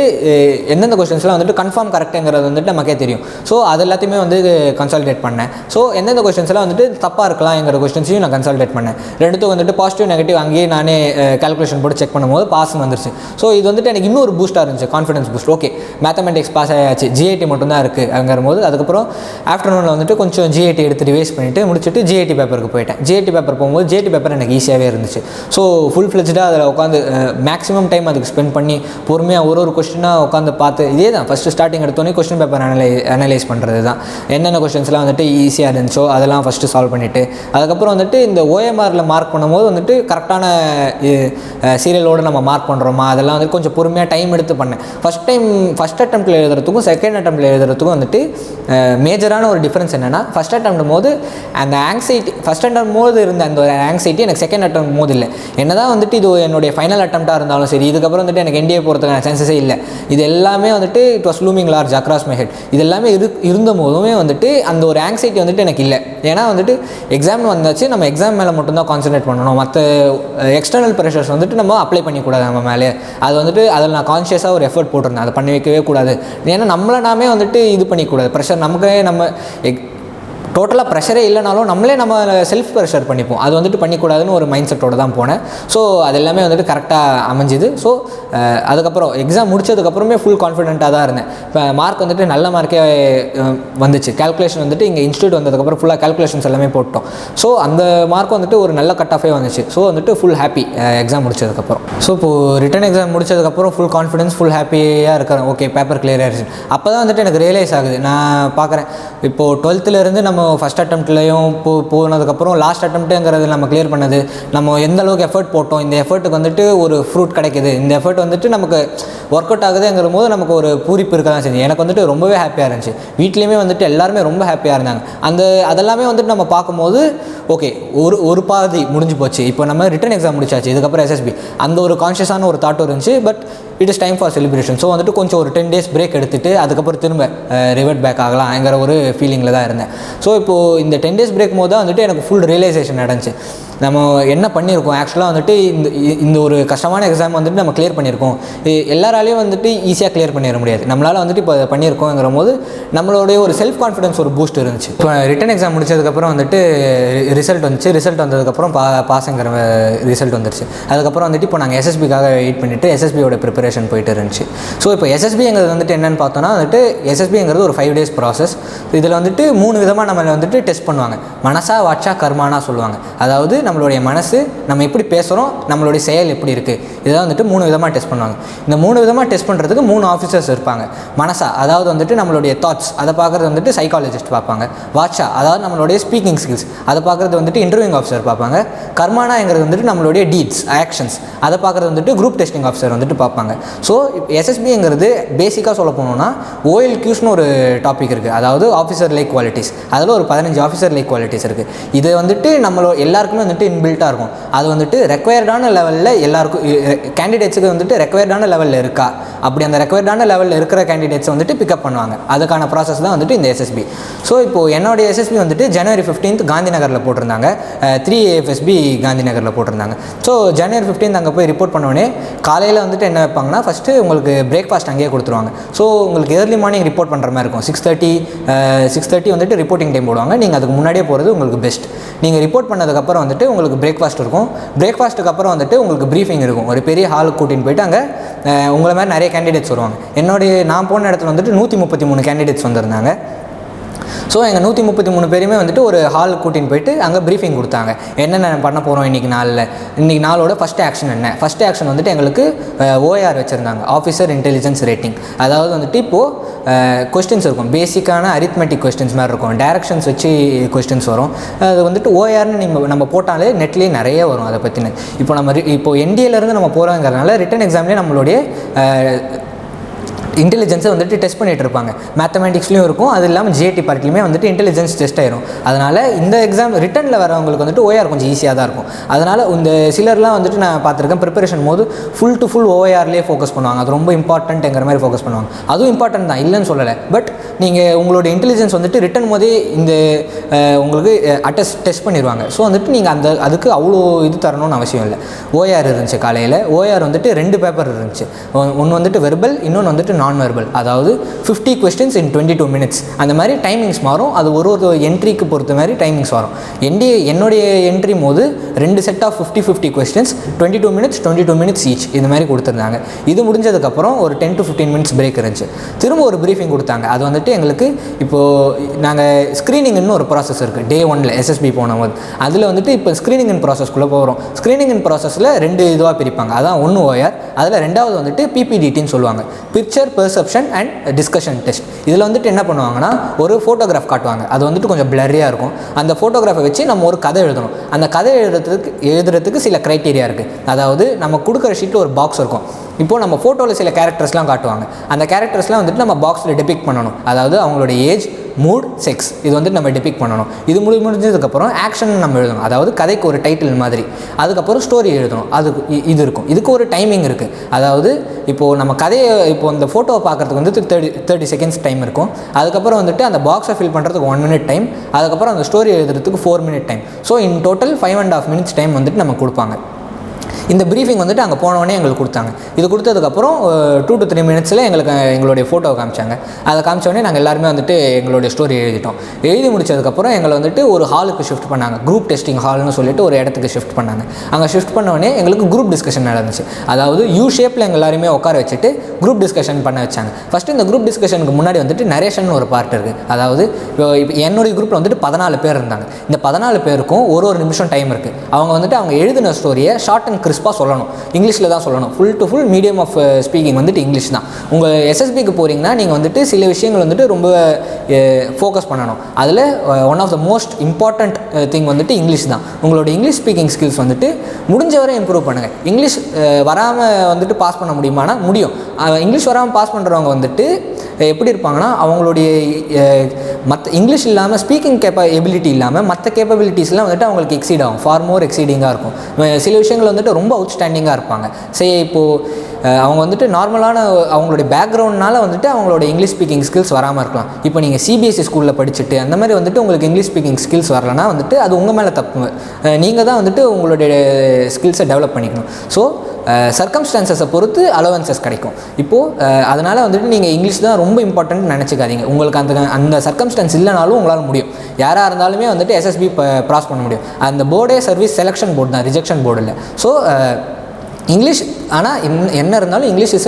எந்தெந்த கொஸ்டின்ஸ்லாம் வந்துட்டு கன்ஃபார்ம் கரெக்டுங்கிறது வந்துட்டு நமக்கே தெரியும். ஸோ அது எல்லாத்தையுமே வந்து கன்சல்டேட் பண்ணேன். ஸோ எந்தெந்த கொஸ்டின்ஸ்லாம் வந்துட்டு தப்பாக இருக்கலாம்ங்கிற கொஸ்டின்ஸையும் நான் கன்சல்டேட் பண்ணேன். ரெண்டுத்துக்கும் வந்துட்டு பாசிட்டிவ் நெகட்டிவ் அங்கேயே நானே கால்குலேஷன் போட்டு செக் பண்ணும்போது பாஸ்ன்னு வந்துருச்சு. ஸோ இது வந்துட்டு எனக்கு இன்னொரு பூஸ்ட்டாக இருந்துச்சு, confidence boost. Okay, mathematics pass ஆயாச்சு, ஜிஐடி மட்டும்தான் இருக்குது அங்கும்போது. அதுக்கப்புறம் ஆஃப்டர்நூனில் வந்துட்டு கொஞ்சம் ஜிஐடி எடுத்து ரிவைஸ் பண்ணிவிட்டு முடிச்சுட்டு ஜிஐடி பேப்பருக்கு போயிட்டேன். ஜிஐடி பேப்பர் போகும்போது ஜிஐடி பேப்பர் எனக்கு ஈஸியாகவே இருந்துச்சு. ஸோ ஃபுல் ஃப்ளெஜ்டாக அதில் உட்காந்து மேக்ஸிமம் டைம் அதுக்கு ஸ்பெண்ட் பண்ணி பொறுமையாக ஒரு கொஸ்டினாக உட்காந்து பார்த்து இதே தான் ஃபஸ்ட்டு ஸ்டார்டிங் எடுத்தோன்னே கொஸ்டின் பேப்பர் அனலைஸ் பண்ணுறது தான். என்னென்ன கொஸ்டின்ஸ்லாம் வந்துட்டு ஈஸியாக இருந்துச்சோ அதெல்லாம் ஃபஸ்ட்டு சால்வ் பண்ணிவிட்டு அதுக்கப்புறம் வந்துட்டு இந்த ஓஎம்ஆரில் மார்க் பண்ணும்போது வந்துட்டு கரெக்டான சீரியலோடு நம்ம மார்க் பண்ணுறோமா அதெல்லாம் வந்துட்டு கொஞ்சம் பொறுமையாக டைம் எடுத்து பண்ணேன். ஃபஸ்ட் அட்டெம்ப்ட்டில் எழுதுறதுக்கும் செகண்ட் அட்டெம்ப்ட்டில் எழுதுறதுக்கும் வந்துட்டு மேஜரான ஒரு டிஃப்ரென்ஸ் என்னென்னா, ஃபஸ்ட் அட்டெம்ப்ட் போது அந்த ஆங்ஸைட்டி ஃபஸ்ட் அட்டெம்ப்ட் போது இருந்த அந்த ஒரு ஆங்ஸைட்டி எனக்கு செகண்ட் அட்டெம்ப்ட் போது இல்லை. என்ன தான் வந்துட்டு இது என்னுடைய ஃபைனல் அட்டெம்ப்டாக இருந்தாலும் சரி, இதுக்கப்புறம் வந்துட்டு எனக்கு என்டிஏ போகிறதுக்கான சான்சஸே இல்லை. இது எல்லாமே வந்துட்டு it was looming large across my head. இது எல்லாமே இருந்த போதுமே வந்துட்டு அந்த ஒரு ஆங்ஸைட்டி வந்துட்டு எனக்கு இல்லை. ஏன்னா வந்துட்டு எக்ஸாம் வந்தாச்சு, நம்ம எக்ஸாம் மேலே மட்டும்தான் கான்சன்ட்ரேட் பண்ணணும். மற்ற எக்ஸ்டர்னல் ப்ரெஷர்ஸ் வந்துட்டு நம்ம அப்ளை பண்ணிக்கூடாது நம்ம மேலே. அது வந்துட்டு அதில் நான் கான்ஷியஸாக ஒரு எஃபர்ட் போட்டிருந்தேன், அதை பண்ணி வைக்கவே கூடாது. ஏன்னா நம்மளை நாமே வந்துட்டு இது பண்ணிக்கூடாது, ப்ரெஷர் நமக்கே நம்ம டோட்டலாக ப்ரெஷரே இல்லைனாலும் நம்மளே நம்ம செல்ஃப் ப்ரெஷர் பண்ணிப்போம். அது வந்துட்டு பண்ணிக்கூடாதுன்னு ஒரு மைண்ட் செட்டோடு தான் போனேன். ஸோ அது எல்லாமே வந்துட்டு கரெக்டாக அமைஞ்சுது. ஸோ அதுக்கப்புறம் எக்ஸாம் முடிச்சதுக்கப்புறமே ஃபுல் கான்ஃபிடென்ட்டாக தான் இருந்தேன். இப்போ மார்க் வந்துட்டு நல்ல மார்க்கே வந்துச்சு. கால்குலேஷன் வந்துட்டு இங்கே இன்ஸ்டியூட் வந்ததுக்கப்புறம் ஃபுல்லாக கால்குலேஷன்ஸ் எல்லாமே போட்டோம். ஸோ அந்த மார்க் வந்துட்டு ஒரு நல்ல கட் ஆஃபே வந்துச்சு. ஸோ வந்துட்டு ஃபுல் ஹாப்பி எக்ஸாம் முடிச்சதுக்கப்புறம். ஸோ இப்போது ரிட்டன் எக்ஸாம் முடிச்சதுக்கப்புறம் ஃபுல் கான்ஃபிடன்ஸ், ஃபுல் ஹாப்பியாக இருக்கிறேன். ஓகே, பேப்பர் கிளியர் ஆகிடுச்சு. அப்போ தான் வந்துட்டு எனக்கு ரியலைஸ் ஆகுது. நான் பார்க்குறேன், இப்போது 12th நம்ம ஃபஸ்ட் அட்டம்ப்ட்லேயும் போனதுக்கப்புறம் லாஸ்ட் அட்டம்ப்ட்டுங்கிறது நம்ம கிளியர் பண்ணது, நம்ம எந்த அளவுக்கு எஃபர்ட் போட்டோம், இந்த எஃபர்ட்டுக்கு வந்துட்டு ஒரு ஃப்ரூட் கிடைக்கிது, இந்த எஃபர்ட் வந்துட்டு நமக்கு ஒர்க் அவுட் ஆகுதுங்கிற போது நமக்கு ஒரு பூரிப்பு இருக்க தான் செஞ்சு. எனக்கு வந்துட்டு ரொம்பவே ஹாப்பியாக இருந்துச்சு. வீட்லேயுமே வந்துட்டு எல்லாருமே ரொம்ப ஹாப்பியாக இருந்தாங்க. அதெல்லாமே வந்துட்டு நம்ம பார்க்கும்போது ஓகே, ஒரு பாதி முடிஞ்சு போச்சு. இப்போ நம்ம ரிட்டன் எக்ஸாம் முடிச்சாச்சு, இதுக்கப்புறம் SSB அந்த ஒரு கான்ஷியஸான ஒரு தாட்டும் இருந்துச்சு. But it is time for celebration. So வந்துட்டு கொஞ்சம் ஒரு 10 days பிரேக் எடுத்துகிட்டு அதுக்கப்புறம் திரும்ப ரிவர்ட் பேக் ஆகலாம்ங்கிற ஒரு ஃபீலிங்கில் தான் இருந்தேன். ஸோ இப்போது இந்த 10 days பிரேக் போது தான் வந்துட்டு எனக்கு ஃபுல் ரியலைசேஷன் நடந்துச்சு. நம்ம என்ன பண்ணியிருக்கோம் ஆக்சுவலாக வந்துட்டு இந்த ஒரு கஷ்டமான எக்ஸாம் வந்துட்டு நம்ம கிளியர் பண்ணியிருக்கோம். எல்லாராலையும் வந்துட்டு ஈஸியாக கிளியர் பண்ணிட முடியாது. நம்மளால் வந்துட்டு இப்போ பண்ணியிருக்கோங்கிற போது நம்மளுடைய ஒரு செல்ஃப் கான்ஃபிடன்ஸ் ஒரு பூஸ்ட் இருந்துச்சு. இப்போ ரிட்டன் எக்ஸாம் முடிச்சதுக்கப்புறம் வந்துட்டு ரிசல்ட் வந்துச்சு. ரிசல்ட் வந்ததுக்கப்புறம் பாஸுங்கிற ரிசல்ட் வந்துருச்சு. அதுக்கப்புறம் வந்துட்டு இப்போ நாங்கள் SSBக்காக வெயிட் பண்ணிவிட்டு SSBயோட ப்ரிப்பரேஷன் போயிட்டு இருந்துச்சு. ஸோ இப்போ SSBங்கிறது வந்துட்டு என்னென்னு பார்த்தோன்னா வந்துட்டு SSBங்கிறது ஒரு 5 days ப்ராசஸ். இதில் வந்துட்டு 3 விதமாக நம்மளை வந்துட்டு டெஸ்ட் பண்ணுவாங்க. மனசா, வாட்சா, கர்மானா சொல்லுவாங்க. அதாவது நம்மளுடைய மனசு, நம்ம எப்படி பேசுகிறோம், நம்மளுடைய செயல் எப்படி இருக்குது, இதெல்லாம் வந்துட்டு 3 விதமாக டெஸ்ட் பண்ணுவாங்க. இந்த 3 விதமாக டெஸ்ட் பண்ணுறதுக்கு 3 ஆஃபீஸர்ஸ் இருப்பாங்க. மனசா, அதாவது வந்துட்டு நம்மளுடைய தாட்ஸ், அதை பார்க்குறது வந்துட்டு சைக்காலஜிஸ்ட் பார்ப்பாங்க. வாட்சா, அதாவது நம்மளுடைய ஸ்பீக்கிங் ஸ்கில்ஸ், அதை பார்க்குறது வந்துட்டு இன்டர்வியூங் ஆஃபீஸர் பார்ப்பாங்க. கர்மானாங்கிறது வந்துட்டு நம்மளுடைய டீட்ஸ், ஆக்ஷன்ஸ், அதை பார்க்குறது வந்துட்டு குரூப் டெஸ்டிங் ஆஃபீஸர் வந்துட்டு பார்ப்பாங்க. ஸோ SSBங்கிறது பேசிக்காக சொல்ல போனோம்னா OLQஸ்னு ஒரு டாபிக் இருக்குது. அதாவது ஆஃபீஸர் லைக் குவாலிட்டிஸ். அதில் ஒரு 15 ஆஃபீஸர் லைக் குவாலிட்டிஸ் இருக்குது. இது வந்துட்டு எல்லாருக்குமே வந்துட்டு இன்பில்ட்டாக இருக்கும். அது வந்துட்டு ரெக்வயர்டான லெவலில் எல்லாருக்கும் கேண்டிடேட்ஸுக்கு வந்துட்டு ரெக்வயர்டான லெவலில் இருக்கா, அப்படி அந்த ரெக்வயர்டான லெவலில் இருக்கிற கேண்டிடேட்ஸ் வந்துட்டு பிக்கப் பண்ணுவாங்க. அதுக்கான ப்ராசஸ் தான் வந்துட்டு இந்த SSB. ஸோ இப்போது என்னுடைய SSB வந்துட்டு January 15th காந்தி நகரில் போட்டிருந்தாங்க. 3 AFSB காந்தி நகரில் போட்டிருந்தாங்க. ஸோ January 15th அங்கே போய் ரிப்போர்ட் பண்ணோடனே காலையில் வந்துட்டு என்ன வைப்பாங்கன்னா, ஃபஸ்ட்டு உங்களுக்கு பிரேக்ஃபாஸ்ட் அங்கேயே கொடுத்துருவாங்க. ஸோ உங்களுக்கு ஏர்லி மார்னிங் ரிப்போர்ட் பண்ணுற மாதிரி இருக்கும். 6:30 வந்துட்டு ரிப்போர்ட்டிங் டைம் போடுவாங்க. நீங்கள் அதுக்கு முன்னாடியே போகிறது உங்களுக்கு பெஸ்ட். நீங்கள் ரிப்போர்ட் பண்ணதுக்கப்புறம் வந்துட்டு உங்களுக்கு பிரேக்ஃபாஸ்ட் இருக்கும். பிரேக்ஃபாஸ்ட்டுக்கு அப்புறம் வந்துட்டு உங்களுக்கு ப்ரீஃபிங் இருக்கும். ஒரு பெரிய ஹாலுக்கு கூட்டின்னு போயிட்டு அங்கே உங்களை மாதிரி நிறைய கேண்டிடேட்ஸ் வருவாங்க. நான் போன இடத்துல வந்துட்டு 133 கேண்டிடேட்ஸ் வந்திருந்தாங்க. ஸோ எங்கள் 133 பேருமே வந்துட்டு ஒரு ஹால் கூட்டின்னு போயிட்டு அங்கே ப்ரீஃபிங் கொடுத்தாங்க. என்னென்ன பண்ண போகிறோம் இன்றைக்கி நாளோட ஃபஸ்ட் ஆக்ஷன் என்ன. ஃபஸ்ட் ஆக்ஷன் வந்துட்டு எங்களுக்கு OIR வச்சுருந்தாங்க, ஆஃபீஸர் இன்டெலிஜென்ஸ் ரேட்டிங். அதாவது வந்துட்டு இப்போது கொஸ்டின்ஸ் இருக்கும், பேசிக்கான அரித்மெட்டிக் கொஸ்டின்ஸ் மாதிரி இருக்கும், டைரக்ஷன்ஸ் வச்சு கொஸ்டின்ஸ் வரும். அது வந்துட்டு OIRனு நம்ம போட்டாலே நெட்லேயே நிறைய வரும் அதை பற்றின. இப்போ NDAலேருந்து நம்ம போகிறோங்கிறதுனால ரிட்டன் எக்ஸாம்லேயே நம்மளுடைய இன்டெலிஜென்ஸை வந்துட்டு டெஸ்ட் பண்ணிகிட்டு இருப்பாங்க. மேத்தமெட்டிக்ஸ்லையும் இருக்கும், அது இல்லாமல் GAT பார்ட்லையுமே வந்துட்டு இன்டெலிஜென்ஸ் டெஸ்ட் ஆயிரும். அதனால் இந்த எக்ஸாம் ரிட்டனில் வரவங்களுக்கு வந்துட்டு OIR கொஞ்சம் ஈஸியாக தான் இருக்கும். அதனால் இந்த சிலர்லாம் வந்துட்டு நான் பார்த்துருக்கேன், ப்ரிப்பரேஷன் போது ஃபுல் டு ஃபுல் OIRலேயே ஃபோக்கஸ் பண்ணுவாங்க. அது ரொம்ப இம்பார்ட்டன்ட்ங்கிற மாதிரி ஃபோக்கஸ் பண்ணுவாங்க. அதுவும் இம்பார்ட்டன்ட் தான், இல்லைன்னு சொல்லலை. பட் நீங்கள் உங்களோட இன்டெலிஜென்ஸ் வந்துட்டு ரிட்டன் போதே இந்த உங்களுக்கு டெஸ்ட் பண்ணிடுவாங்க. ஸோ வந்துட்டு நீங்கள் அதுக்கு அவ்வளோ இது தரணும்னு அவசியம் இல்லை. OIR இருந்துச்சு காலையில். OIR வந்துட்டு 2 பேப்பர் இருந்துச்சு. ஒன்று வந்துட்டு வெர்பல், இன்னொன்று வந்துட்டு நான் வெர்பல். அதாவது 50 questions in 22 minutes. அந்த மாதிரி டைமிங்ஸ் மாறும். அது ஒரு என்ட்ரிக்கு பொறுத்த மாதிரி டைமிங்ஸ் வரும். என்னுடைய என்ட்ரி போது 2 set of 50 questions, 22 minutes each, இந்த மாதிரி கொடுத்துருந்தாங்க. இது முடிஞ்சதுக்கப்புறம் ஒரு 10 to 15 minutes பிரேக் இருந்துச்சு. திரும்ப ஒரு ப்ரீஃபிங் கொடுத்தாங்க. அது வந்துட்டு எங்களுக்கு இப்போது நாங்கள் ஸ்க்ரீனிங்னு ஒரு ப்ராசஸ் இருக்குது. Day 1 SSB போனபோது அதில் வந்துட்டு இப்போ ஸ்க்ரீனிங் இன் ப்ராசஸ்க்குள்ளே போகிறோம். ஸ்க்ரீனிங் இன் ப்ராசஸில் 2 இதுவாக பிரிப்பாங்க. அதான் 1 OIR, அதில் 2வது வந்துட்டு PPDTன்னு சொல்லுவாங்க, picture perception and discussion test. இதில் வந்துட்டு என்ன பண்ணுவாங்கன்னா, ஒரு ஃபோட்டோகிராஃப் காட்டுவாங்க. அது வந்துட்டு கொஞ்சம் பிளரியாக இருக்கும். அந்த ஃபோட்டோகிராஃபை வச்சு நம்ம ஒரு கதை எழுதணும். அந்த கதை எழுதுறதுக்கு சில க்ரைட்டீரியா இருக்குது. அதாவது நம்ம கொடுக்குற ஷீட்டில் ஒரு பாக்ஸ் இருக்கும். இப்போது நம்ம ஃபோட்டோவில் சில கேரக்டர்ஸ்லாம் காட்டுவாங்க. அந்த கேரக்டர்ஸ்லாம் வந்துட்டு நம்ம பாக்ஸில் டெபிக்ட் பண்ணணும். அதாவது அவங்களோட ஏஜ், மூட், செக்ஸ், இது வந்துட்டு நம்ம டெபிக்ட் பண்ணணும். இது முடிஞ்சதுக்கப்புறம் ஆக்ஷன் நம்ம எழுதணும். அதாவது கதைக்கு ஒரு டைட்டில் மாதிரி. அதுக்கப்புறம் ஸ்டோரி எழுதணும். இது இருக்கும். இதுக்கு ஒரு டைமிங் இருக்குது. அதாவது இப்போது நம்ம கதையை இந்த ஃபோட்டோவை பார்க்குறதுக்கு வந்துட்டு 30 seconds டைம் இருக்கும். அதுக்கப்புறம் வந்துட்டு அந்த பாக்ஸை ஃபில் பண்ணுறதுக்கு 1 minute டைம். அதுக்கப்புறம் அந்த ஸ்டோரி எழுதுறதுக்கு 4 minute time. So in total 5.5 minutes time வந்துட்டு நம்ம கொடுப்பாங்க. இந்த ப்ரீஃபிங் வந்துட்டு அங்கே போனவொடனே எங்களுக்கு கொடுத்தாங்க. இது கொடுத்ததுக்கப்புறம் 2 to 3 மினிட்ஸில் எங்களுடைய ஃபோட்டோவை காமிச்சாங்க. அதை காமிச்சோடனே நாங்கள் எல்லாருமே வந்துட்டு எங்களுடைய ஸ்டோரி எழுதிட்டோம். எழுதி முடிச்சதுக்கப்புறம் எங்களை வந்துட்டு ஒரு ஹாலுக்கு ஷிஃப்ட் பண்ணாங்க. குரூப் டெஸ்டிங் ஹால்னு சொல்லிட்டு ஒரு இடத்துக்கு ஷிஃப்ட் பண்ணாங்க. அங்கே ஷிஃப்ட் பண்ணோடனே எங்களுக்கு குரூப் டிஸ்கஷன் நடந்துச்சு. அதாவது யூ ஷேப்பில் எங்கள் எல்லாருமே உட்கார வச்சுட்டு குரூப் டிஸ்கஷன் பண்ண வச்சாங்க. ஃபஸ்ட்டு இந்த குரூப் டிஸ்கஷனுக்கு முன்னாடி வந்துட்டு நரேஷன் ஒரு பார்ட் இருக்குது. அதாவது இப்போ என்னுடைய குரூப்பில் வந்துட்டு 14 பேர் இருந்தாங்க. இந்த 14 பேருக்கும் ஒரு நிமிஷம் டைம் இருக்குது. அவங்க வந்துட்டு அவங்க எழுதின ஸ்டோரியை ஷார்ட் அண்ட் கிறிஸ்பாக சொல்லணும். இங்கிலீஷில் தான் சொல்லணும். Full to full medium of speaking வந்துட்டு இங்கிலீஷ் தான். உங்கள் எஸ்எஸ்பிக்கு போகிறீங்கன்னா நீங்கள் வந்துட்டு சில விஷயங்கள் வந்துட்டு ரொம்ப ஃபோக்கஸ் பண்ணணும். அதில் one of the most important thing வந்துட்டு இங்கிலீஷ் தான். உங்களோட இங்கிலீஷ் ஸ்பீக்கிங் ஸ்கில்ஸ் வந்துட்டு முடிஞ்ச வரை இம்ப்ரூவ் பண்ணுங்கள். இங்கிலீஷ் வராமல் வந்துட்டு பாஸ் பண்ண முடியுமானா முடியும். இங்கிலீஷ் வராமல் பாஸ் பண்ணுறவங்க வந்துட்டு எப்படி இருப்பாங்கன்னா அவங்களுடைய மற்ற இங்கிலீஷ் இல்லாமல் ஸ்பீக்கிங் எபிலிட்டி இல்லாமல் மற்ற கேப்பபிலிட்டிஸ்லாம் வந்துட்டு அவங்களுக்கு எக்ஸீட் ஆகும். ஃபார் மோர் எக்ஸீடிங்காக இருக்கும். சில விஷயங்கள் வந்துட்டு ரொம்ப அவுட்ஸ்டாண்டிங்காக இருப்பாங்க. இப்போது அவங்க வந்துட்டு நார்மலான அவங்களுடைய பேக்ரவுண்ட்னால வந்துட்டு அவங்களோட இங்கிலீஷ் ஸ்பீக்கிங் ஸ்கில்ஸ் வராமல் இருக்கலாம். இப்போ நீங்கள் சிபிஎஸ்சி ஸ்கூலில் படிச்சுட்டு அந்த மாதிரி வந்துட்டு உங்களுக்கு இங்கிலீஷ் ஸ்பீக்கிங் ஸ்கில்ஸ் வரலன்னா வந்துட்டு அது உங்கள் மேலே தப்பு. நீங்கள் தான் வந்துட்டு உங்களுடைய ஸ்கில்ஸை டெவலப் பண்ணிக்கணும். ஸோ சர்க்கம்ஸ்டான்சஸை பொறுத்து அலவன்சஸ் கிடைக்கும். இப்போது அதனால் வந்துட்டு நீங்கள் இங்கிலீஷ் தான் ரொம்ப இம்பார்ட்டன்ட் நினச்சிக்காதீங்க. உங்களுக்கு அந்த சர்க்கம்ஸ்டான்ஸ் இல்லைனாலும் உங்களால் முடியும். யாராக இருந்தாலுமே வந்துட்டு எஸ்எஸ்பி பாஸ் பண்ண முடியும். அந்த போர்டே சர்வீஸ் செலெக்ஷன் போர்டு தான், ரிஜெக்ஷன் போர்டு இல்லை. ஸோ இங்கிலீஷ் ஆனால் என்ன இருந்தாலும் இங்கிலீஷ் இஸ்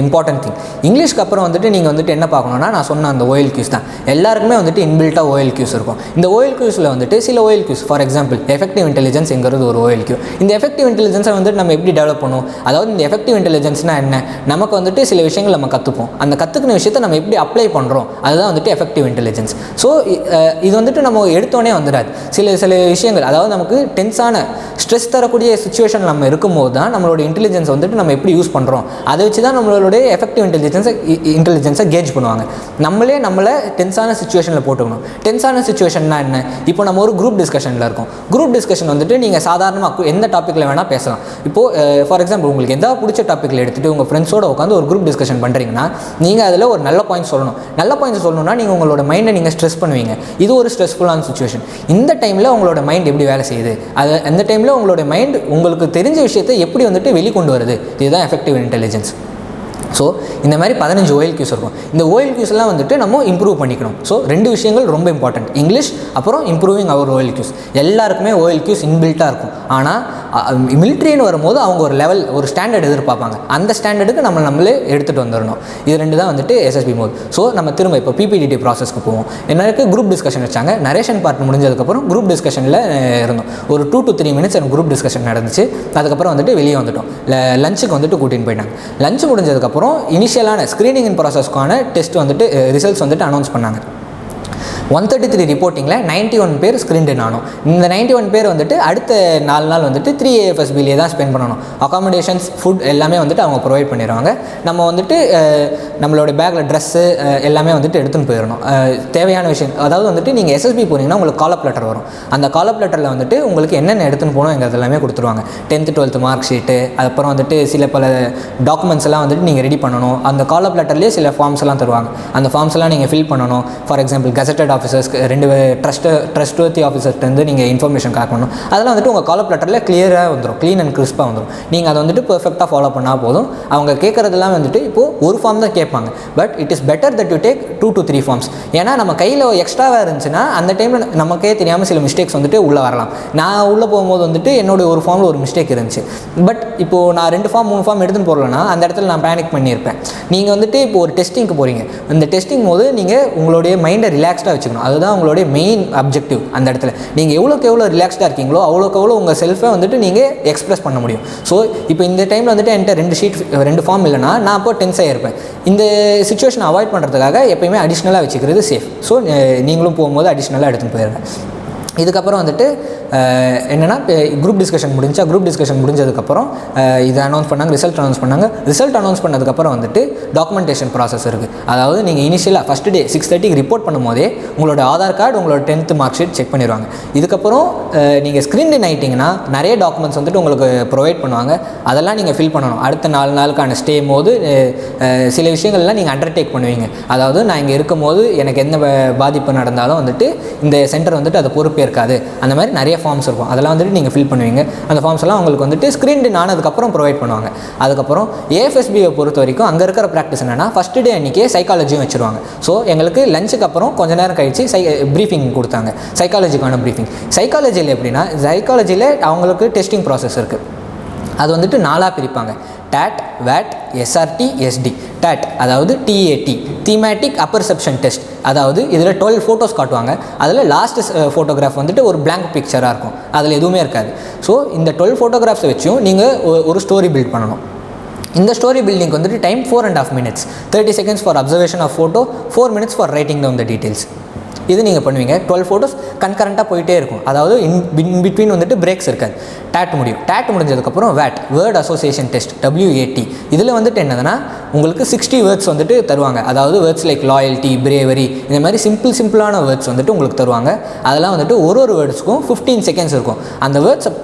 இம்பார்ட்டன்ட் திங். இங்கிலீஷ்க்கு அப்புறம் வந்துட்டு நீங்கள் வந்துட்டு என்ன பார்க்கணுன்னா நான் சொன்ன அந்த OLQs தான். எல்லாருக்குமே வந்துட்டு இன்பில்ட்டாக OLQs இருக்கும். இந்த OLQஸில் வந்துட்டு சில OLQs ஃபார் எக்ஸாம்பிள் எஃபெக்டிவ் இன்டெலிஜென்ஸ்ங்கிறது ஒரு OLQ. இந்த எஃபெக்டிவ் இன்டெலிஜென்ஸை வந்துட்டு நம்ம எப்படி டெவலப் பண்ணுவோம்? அதாவது இந்த எஃபெக்டிவ் இன்டெலிஜென்ஸ்னால் என்ன? நமக்கு வந்துட்டு சில விஷயங்கள் நம்ம கற்றுப்போம். அந்த கற்றுக்கின விஷயத்தை நம்ம எப்படி அப்ளை பண்ணுறோம் அதுதான் வந்துட்டு எஃபெக்டிவ் இன்டெலிஜென்ஸ். ஸோ இது வந்துட்டு நம்ம எடுத்தோடனே வந்துடாது. சில விஷயங்கள் அதாவது நமக்கு டென்ஸான ஸ்ட்ரெஸ் தரக்கூடிய சுச்சுவேஷன் நம்ம இருக்கும்போது தான் நம்மளோட இன்டெலிஜென்ஸ் வந்துட்டு நம்ம எப்படி யூஸ் பண்ணுறோம் அதை வச்சு தான் நம்மளுடைய எஃபெக்டிவ் இன்டெலிஜென்ஸை கேஜ் பண்ணுவாங்க. நம்மளை டென்ஸான சுச்சுவேஷனில் போட்டுக்கணும். டென்ஸான சுச்சுவேஷன்னா என்ன? இப்போ நம்ம ஒரு குரூப் டிஸ்கஷனில் இருக்கோம். குரூப் டிஸ்கஷன் வந்துட்டு நீங்கள் சாதாரணமாக எந்த டாப்பிக்கில் வேணால் பேசலாம். இப்போது ஃபார் எக்ஸாம்பிள் உங்களுக்கு எதாவது பிடிச்ச டாப்பிக்கில் எடுத்துகிட்டு உங்கள் ஃப்ரெண்ட்ஸோடு உட்காந்து ஒரு குரூப் டிஸ்கஷன் பண்ணுறீங்கன்னா நீங்கள் அதில் ஒரு நல்ல பாயிண்ட் சொல்லணும். நல்ல பாயிண்ட் சொல்லணும்னா நீங்கள் உங்களோட மைண்டை நீங்கள் ஸ்ட்ரெஸ் பண்ணுவீங்க. இது ஒரு ஸ்ட்ரெஸ்ஃபுல்லான சுச்சுவேஷன். இந்த டைமில் உங்களோட மைண்ட் எப்படி வேலை செய்யுது, அந்த டைமில் உங்களோட மைண்ட் உங்களுக்கு தெரிஞ்ச விஷயத்தை எப்படி வந்துட்டு வெளிக்கொண்டு வருது, இதுதான் எஃபெக்டிவ் இன்டெலிஜென்ஸ். ஸோ இந்த மாதிரி 15 OLQs இருக்கும். இந்த OLQஸ்லாம் வந்துட்டு நம்ம இம்ப்ரூவ் பண்ணிக்கணும். ஸோ 2 விஷயங்கள் ரொம்ப இம்பார்ட்டன்ட், இங்கிலீஷ் அப்புறம் இம்ப்ரூவிங் அவர் OLQs. எல்லாருக்குமே OLQs இன்பில்ட்டாக இருக்கும். ஆனால் மிலிட்ரின்னு வரும்போது அவங்க ஒரு லெவல் ஒரு ஸ்டாண்டர்ட் எதிர்பார்ப்பாங்க. அந்த ஸ்டாண்டர்டுக்கு நம்மளே எடுத்துகிட்டு வந்துடணும். இது 2 தான் வந்துட்டு SSB மோட். ஸோ நம்ம திரும்ப இப்போ PPDT ப்ராசஸ்க்கு போவோம். என்னருக்கு குரூப் டிஸ்கஷன் வச்சாங்க. நரேஷன் பார்ட் முடிஞ்சதுக்கப்புறம் குரூப் டிஸ்கஷனில் இருந்தோம். ஒரு 2 to 3 மினிட்ஸ் எனக்கு குரூப் டிஸ்கஷன் நடந்துச்சு. அதுக்கப்புறம் வந்துட்டு வெளியே வந்துட்டோம். லஞ்சுக்கு வந்துட்டு கூட்டின்னு போயிட்டாங்க. லஞ்சு முடிஞ்சதுக்கப்புறம் இனிஷியலான ஸ்க்ரீனிங் இன் ப்ராசஸ்க்கான டெஸ்ட் வந்துட்டு ரிசல்ட்ஸ் வந்துட்டு அனௌன்ஸ் பண்ணாங்க. 133 ரிப்போர்ட்டிங்கில் 91 பேர் ஸ்க்ரீன்டு ஆனோம். இந்த 91 பேர் வந்துட்டு அடுத்த 4 நாள் வந்துட்டு 3 AFSBலேயே தான் ஸ்பெண்ட் பண்ணணும். அகாமடேஷன்ஸ், ஃபுட் எல்லாமே வந்துட்டு அவங்க ப்ரொவைட் பண்ணிடுவாங்க. நம்ம வந்துட்டு நம்மளோட பேக்கில் ட்ரெஸ்ஸு எல்லாமே வந்துட்டு எடுத்துன்னு போயிடணும். தேவையான விஷயம் அதாவது வந்துட்டு நீங்கள் SSB போனீங்கன்னா உங்களுக்கு காலப் லெட்டர் வரும். அந்த காலப் லெட்டரில் வந்துட்டு உங்களுக்கு என்னென்ன எடுத்துன்னு போகணுங்கிறது எல்லாமே கொடுத்துருவாங்க. 10th 12th மார்க் ஷீட்டு, அப்புறம் வந்துட்டு பல டாக்குமெண்ட்ஸ் எல்லாம் வந்துட்டு நீங்கள் ரெடி பண்ணணும். அந்த காலப் லெட்டர்லேயே சில ஃபார்ம்ஸ் எல்லாம் தருவாங்க. அந்த ஃபார்ம்ஸ் எல்லாம் நீங்கள் ஃபில் பண்ணணும். ஃபார் எக்ஸாம்பிள் கெசட்டட் ஆஃபீஸர்ஸ்க்கு 2 ட்ரஸ்ட்வர்த்தி ஆஃபீஸர்ஸ்லேருந்து நீங்கள் இன்ஃபர்மேஷன் காக்கணும். அதெல்லாம் வந்துட்டு உங்கள் காலப் லெட்டரில் கிளியராக வந்துடும், க்ளீன் அண்ட் கிறிஸ்பாக வந்துடும். நீங்கள் அதை வந்துட்டு பெர்ஃபெக்டாக ஃபாலோ பண்ணால் போதும். அவங்க கேட்குறதெல்லாம் வந்துட்டு இப்போது ஒரு ஃபார்ம் தான் கேட்பாங்க. But it is better that you take 2 to 3 forms. ஏன்னா நம்ம கையில் எக்ஸ்ட்ராவாக இருந்துச்சுன்னா அந்த டைமில் நமக்கே தெரியாமல் சில மிஸ்டேக்ஸ் வந்துட்டு உள்ளே வரலாம். நான் உள்ளே போகும்போது வந்துட்டு என்னுடைய ஒரு ஃபார்மில் ஒரு மிஸ்டேக் இருந்துச்சு. பட் இப்போது நான் 2 ஃபார்ம் 3 ஃபார்ம் எடுத்துன்னு போகலன்னா அந்த இடத்துல நான் பேனிக் பண்ணியிருப்பேன். நீங்கள் வந்துட்டு இப்போ ஒரு டெஸ்டிங்க்கு போகிறீங்க. அந்த டெஸ்டிங் போது நீங்கள் உங்களுடைய மைண்டை ரிலாக்ஸ்டாக வச்சுக்கணும். அதுதான் உங்களுடைய மெயின் அப்ஜெக்டிவ். அந்த இடத்துல நீங்கள் எவ்வளோக்கு எவ்வளோ ரிலாக்ஸ்டாக இருக்கீங்களோ அவ்வளோக்கு எவ்வளோ உங்கள் செல்ஃபை வந்துட்டு நீங்கள் எக்ஸ்பிரஸ் பண்ண முடியும். ஸோ இப்போ இந்த டைமில் வந்துட்டு என்கிட்ட 2 ஃபார்ம் இல்லைனா நான் அப்போ டென்ஸாக இருப்பேன். இந்த சுச்சுவேஷனை அவாய்ட் பண்ணுறதுக்காக எப்பயுமே அடிஷ்னலாக வச்சுக்கிறது சேஃப். ஸோ நீங்களும் போகும்போது அடிஷ்னலாக எடுத்துன்னு போயிருங்க. இதுக்கப்புறம் வந்துட்டு என்னென்னா குரூப் டிஸ்கஷன் முடிஞ்சதுக்கப்புறம் இதை அனௌன்ஸ் பண்ணாங்க, ரிசல்ட் அனௌன்ஸ் பண்ணாங்க. ரிசல்ட் அனௌன்ஸ் பண்ணதுக்கப்புறம் வந்துட்டு டாக்குமெண்டேஷன் ப்ராசஸ் இருக்குது. அதாவது நீங்கள் இனிஷியலாக ஃபஸ்ட் டே 6:30 ரிப்போர்ட் பண்ணும்போதே உங்களோட ஆதார் கார்டு, உங்களோட 10th மார்க் ஷீட் செக் பண்ணிடுவாங்க. இதுக்கப்புறம் நீங்கள் ஸ்க்ரீன் இன் ஆகிட்டிங்கன்னா நிறைய டாக்குமெண்ட்ஸ் வந்துட்டு உங்களுக்கு ப்ரொவைட் பண்ணுவாங்க. அதெல்லாம் நீங்கள் ஃபில் பண்ணணும். அடுத்த 4 நாளுக்கான ஸ்டே போது சில விஷயங்கள்லாம் நீங்கள் அண்டர்டேக் பண்ணுவீங்க. அதாவது நான் இங்கே இருக்கும் போது எனக்கு எந்த பாதிப்பு நடந்தாலும் வந்துட்டு இந்த சென்டர் வந்துட்டு அது பொறுப்பேற்காது. அந்த மாதிரி நிறைய நிறைய ஃபார்ம்ஸ் இருக்கும், அதெல்லாம் வந்துட்டு நீங்கள் ஃபில் பண்ணுவீங்க. அந்த ஃபார்ம்ஸ் எல்லாம் உங்களுக்கு வந்துட்டு ஸ்க்ரீன் ஆனதுக்கப்புறம் ப்ரொவைட் பண்ணுவாங்க. அதுக்கப்புறம் ஏஎஃப்எஸ்பியை பொறுத்த வரைக்கும் அங்கே இருக்கிற ப்ராக்டிஸ் என்னென்னா ஃபஸ்ட்டு டே அன்றைக்கே சைக்காலஜியும் வச்சுருவாங்க. ஸோ எங்களுக்கு லஞ்சுக்கு அப்புறம் கொஞ்ச நேரம் கழிச்சு ப்ரீஃபிங் கொடுத்தாங்க, சைக்காலஜிக்கான ப்ரீஃபிங். சைக்காலஜியில் எப்படின்னா, சைக்காலஜியில் அவங்களுக்கு டெஸ்டிங் ப்ராசஸ் இருக்குது. அது வந்துட்டு 4ஆக பிரிப்பாங்க: டேட், வேட், எஸ்ஆர்டி, எஸ்டி. டேட் அதாவது TAT, தீமேட்டிக் அப்பர்செப்ஷன் டெஸ்ட். அதாவது இதில் 12 ஃபோட்டோஸ் காட்டுவாங்க. அதில் லாஸ்ட் ஃபோட்டோகிராஃப் வந்துட்டு ஒரு பிளாங்க் பிக்சராக இருக்கும், அதில் எதுவுமே இருக்காது. ஸோ இந்த 12 ஃபோட்டோகிராஃப்ஸை வச்சும் நீங்கள் ஒரு ஸ்டோரி பில்ட் பண்ணணும். இந்த ஸ்டோரி பில்டிங் வந்துட்டு time 4.5 minutes, 30 seconds for observation of photo, 4 minutes for writing down the details. இது நீங்கள் பண்ணுவீங்க. 12 ஃபோட்டோஸ் கன்கரண்ட்டாக போயிட்டே இருக்கும். அதாவது இன் பிட்வீன் வந்துட்டு பிரேக்ஸ் இருக்காது. டேட் முடியும். டேட் முடிஞ்சதுக்கப்புறம் வேட், வேர்ட் அசோசியேஷன் டெஸ்ட், WAT. இதில் வந்துட்டு என்னதுன்னா உங்களுக்கு 60 வேர்ட்ஸ் வந்துட்டு தருவாங்க. அதாவது வேர்ட்ஸ் லைக் லாயல்ட்டி, பிரேவரி, இந்த மாதிரி சிம்பிளான வேர்ட்ஸ் வந்துட்டு உங்களுக்கு தருவாங்க. அதெல்லாம் வந்துட்டு ஒரு வேர்ட்ஸுக்கும் 15 seconds இருக்கும்.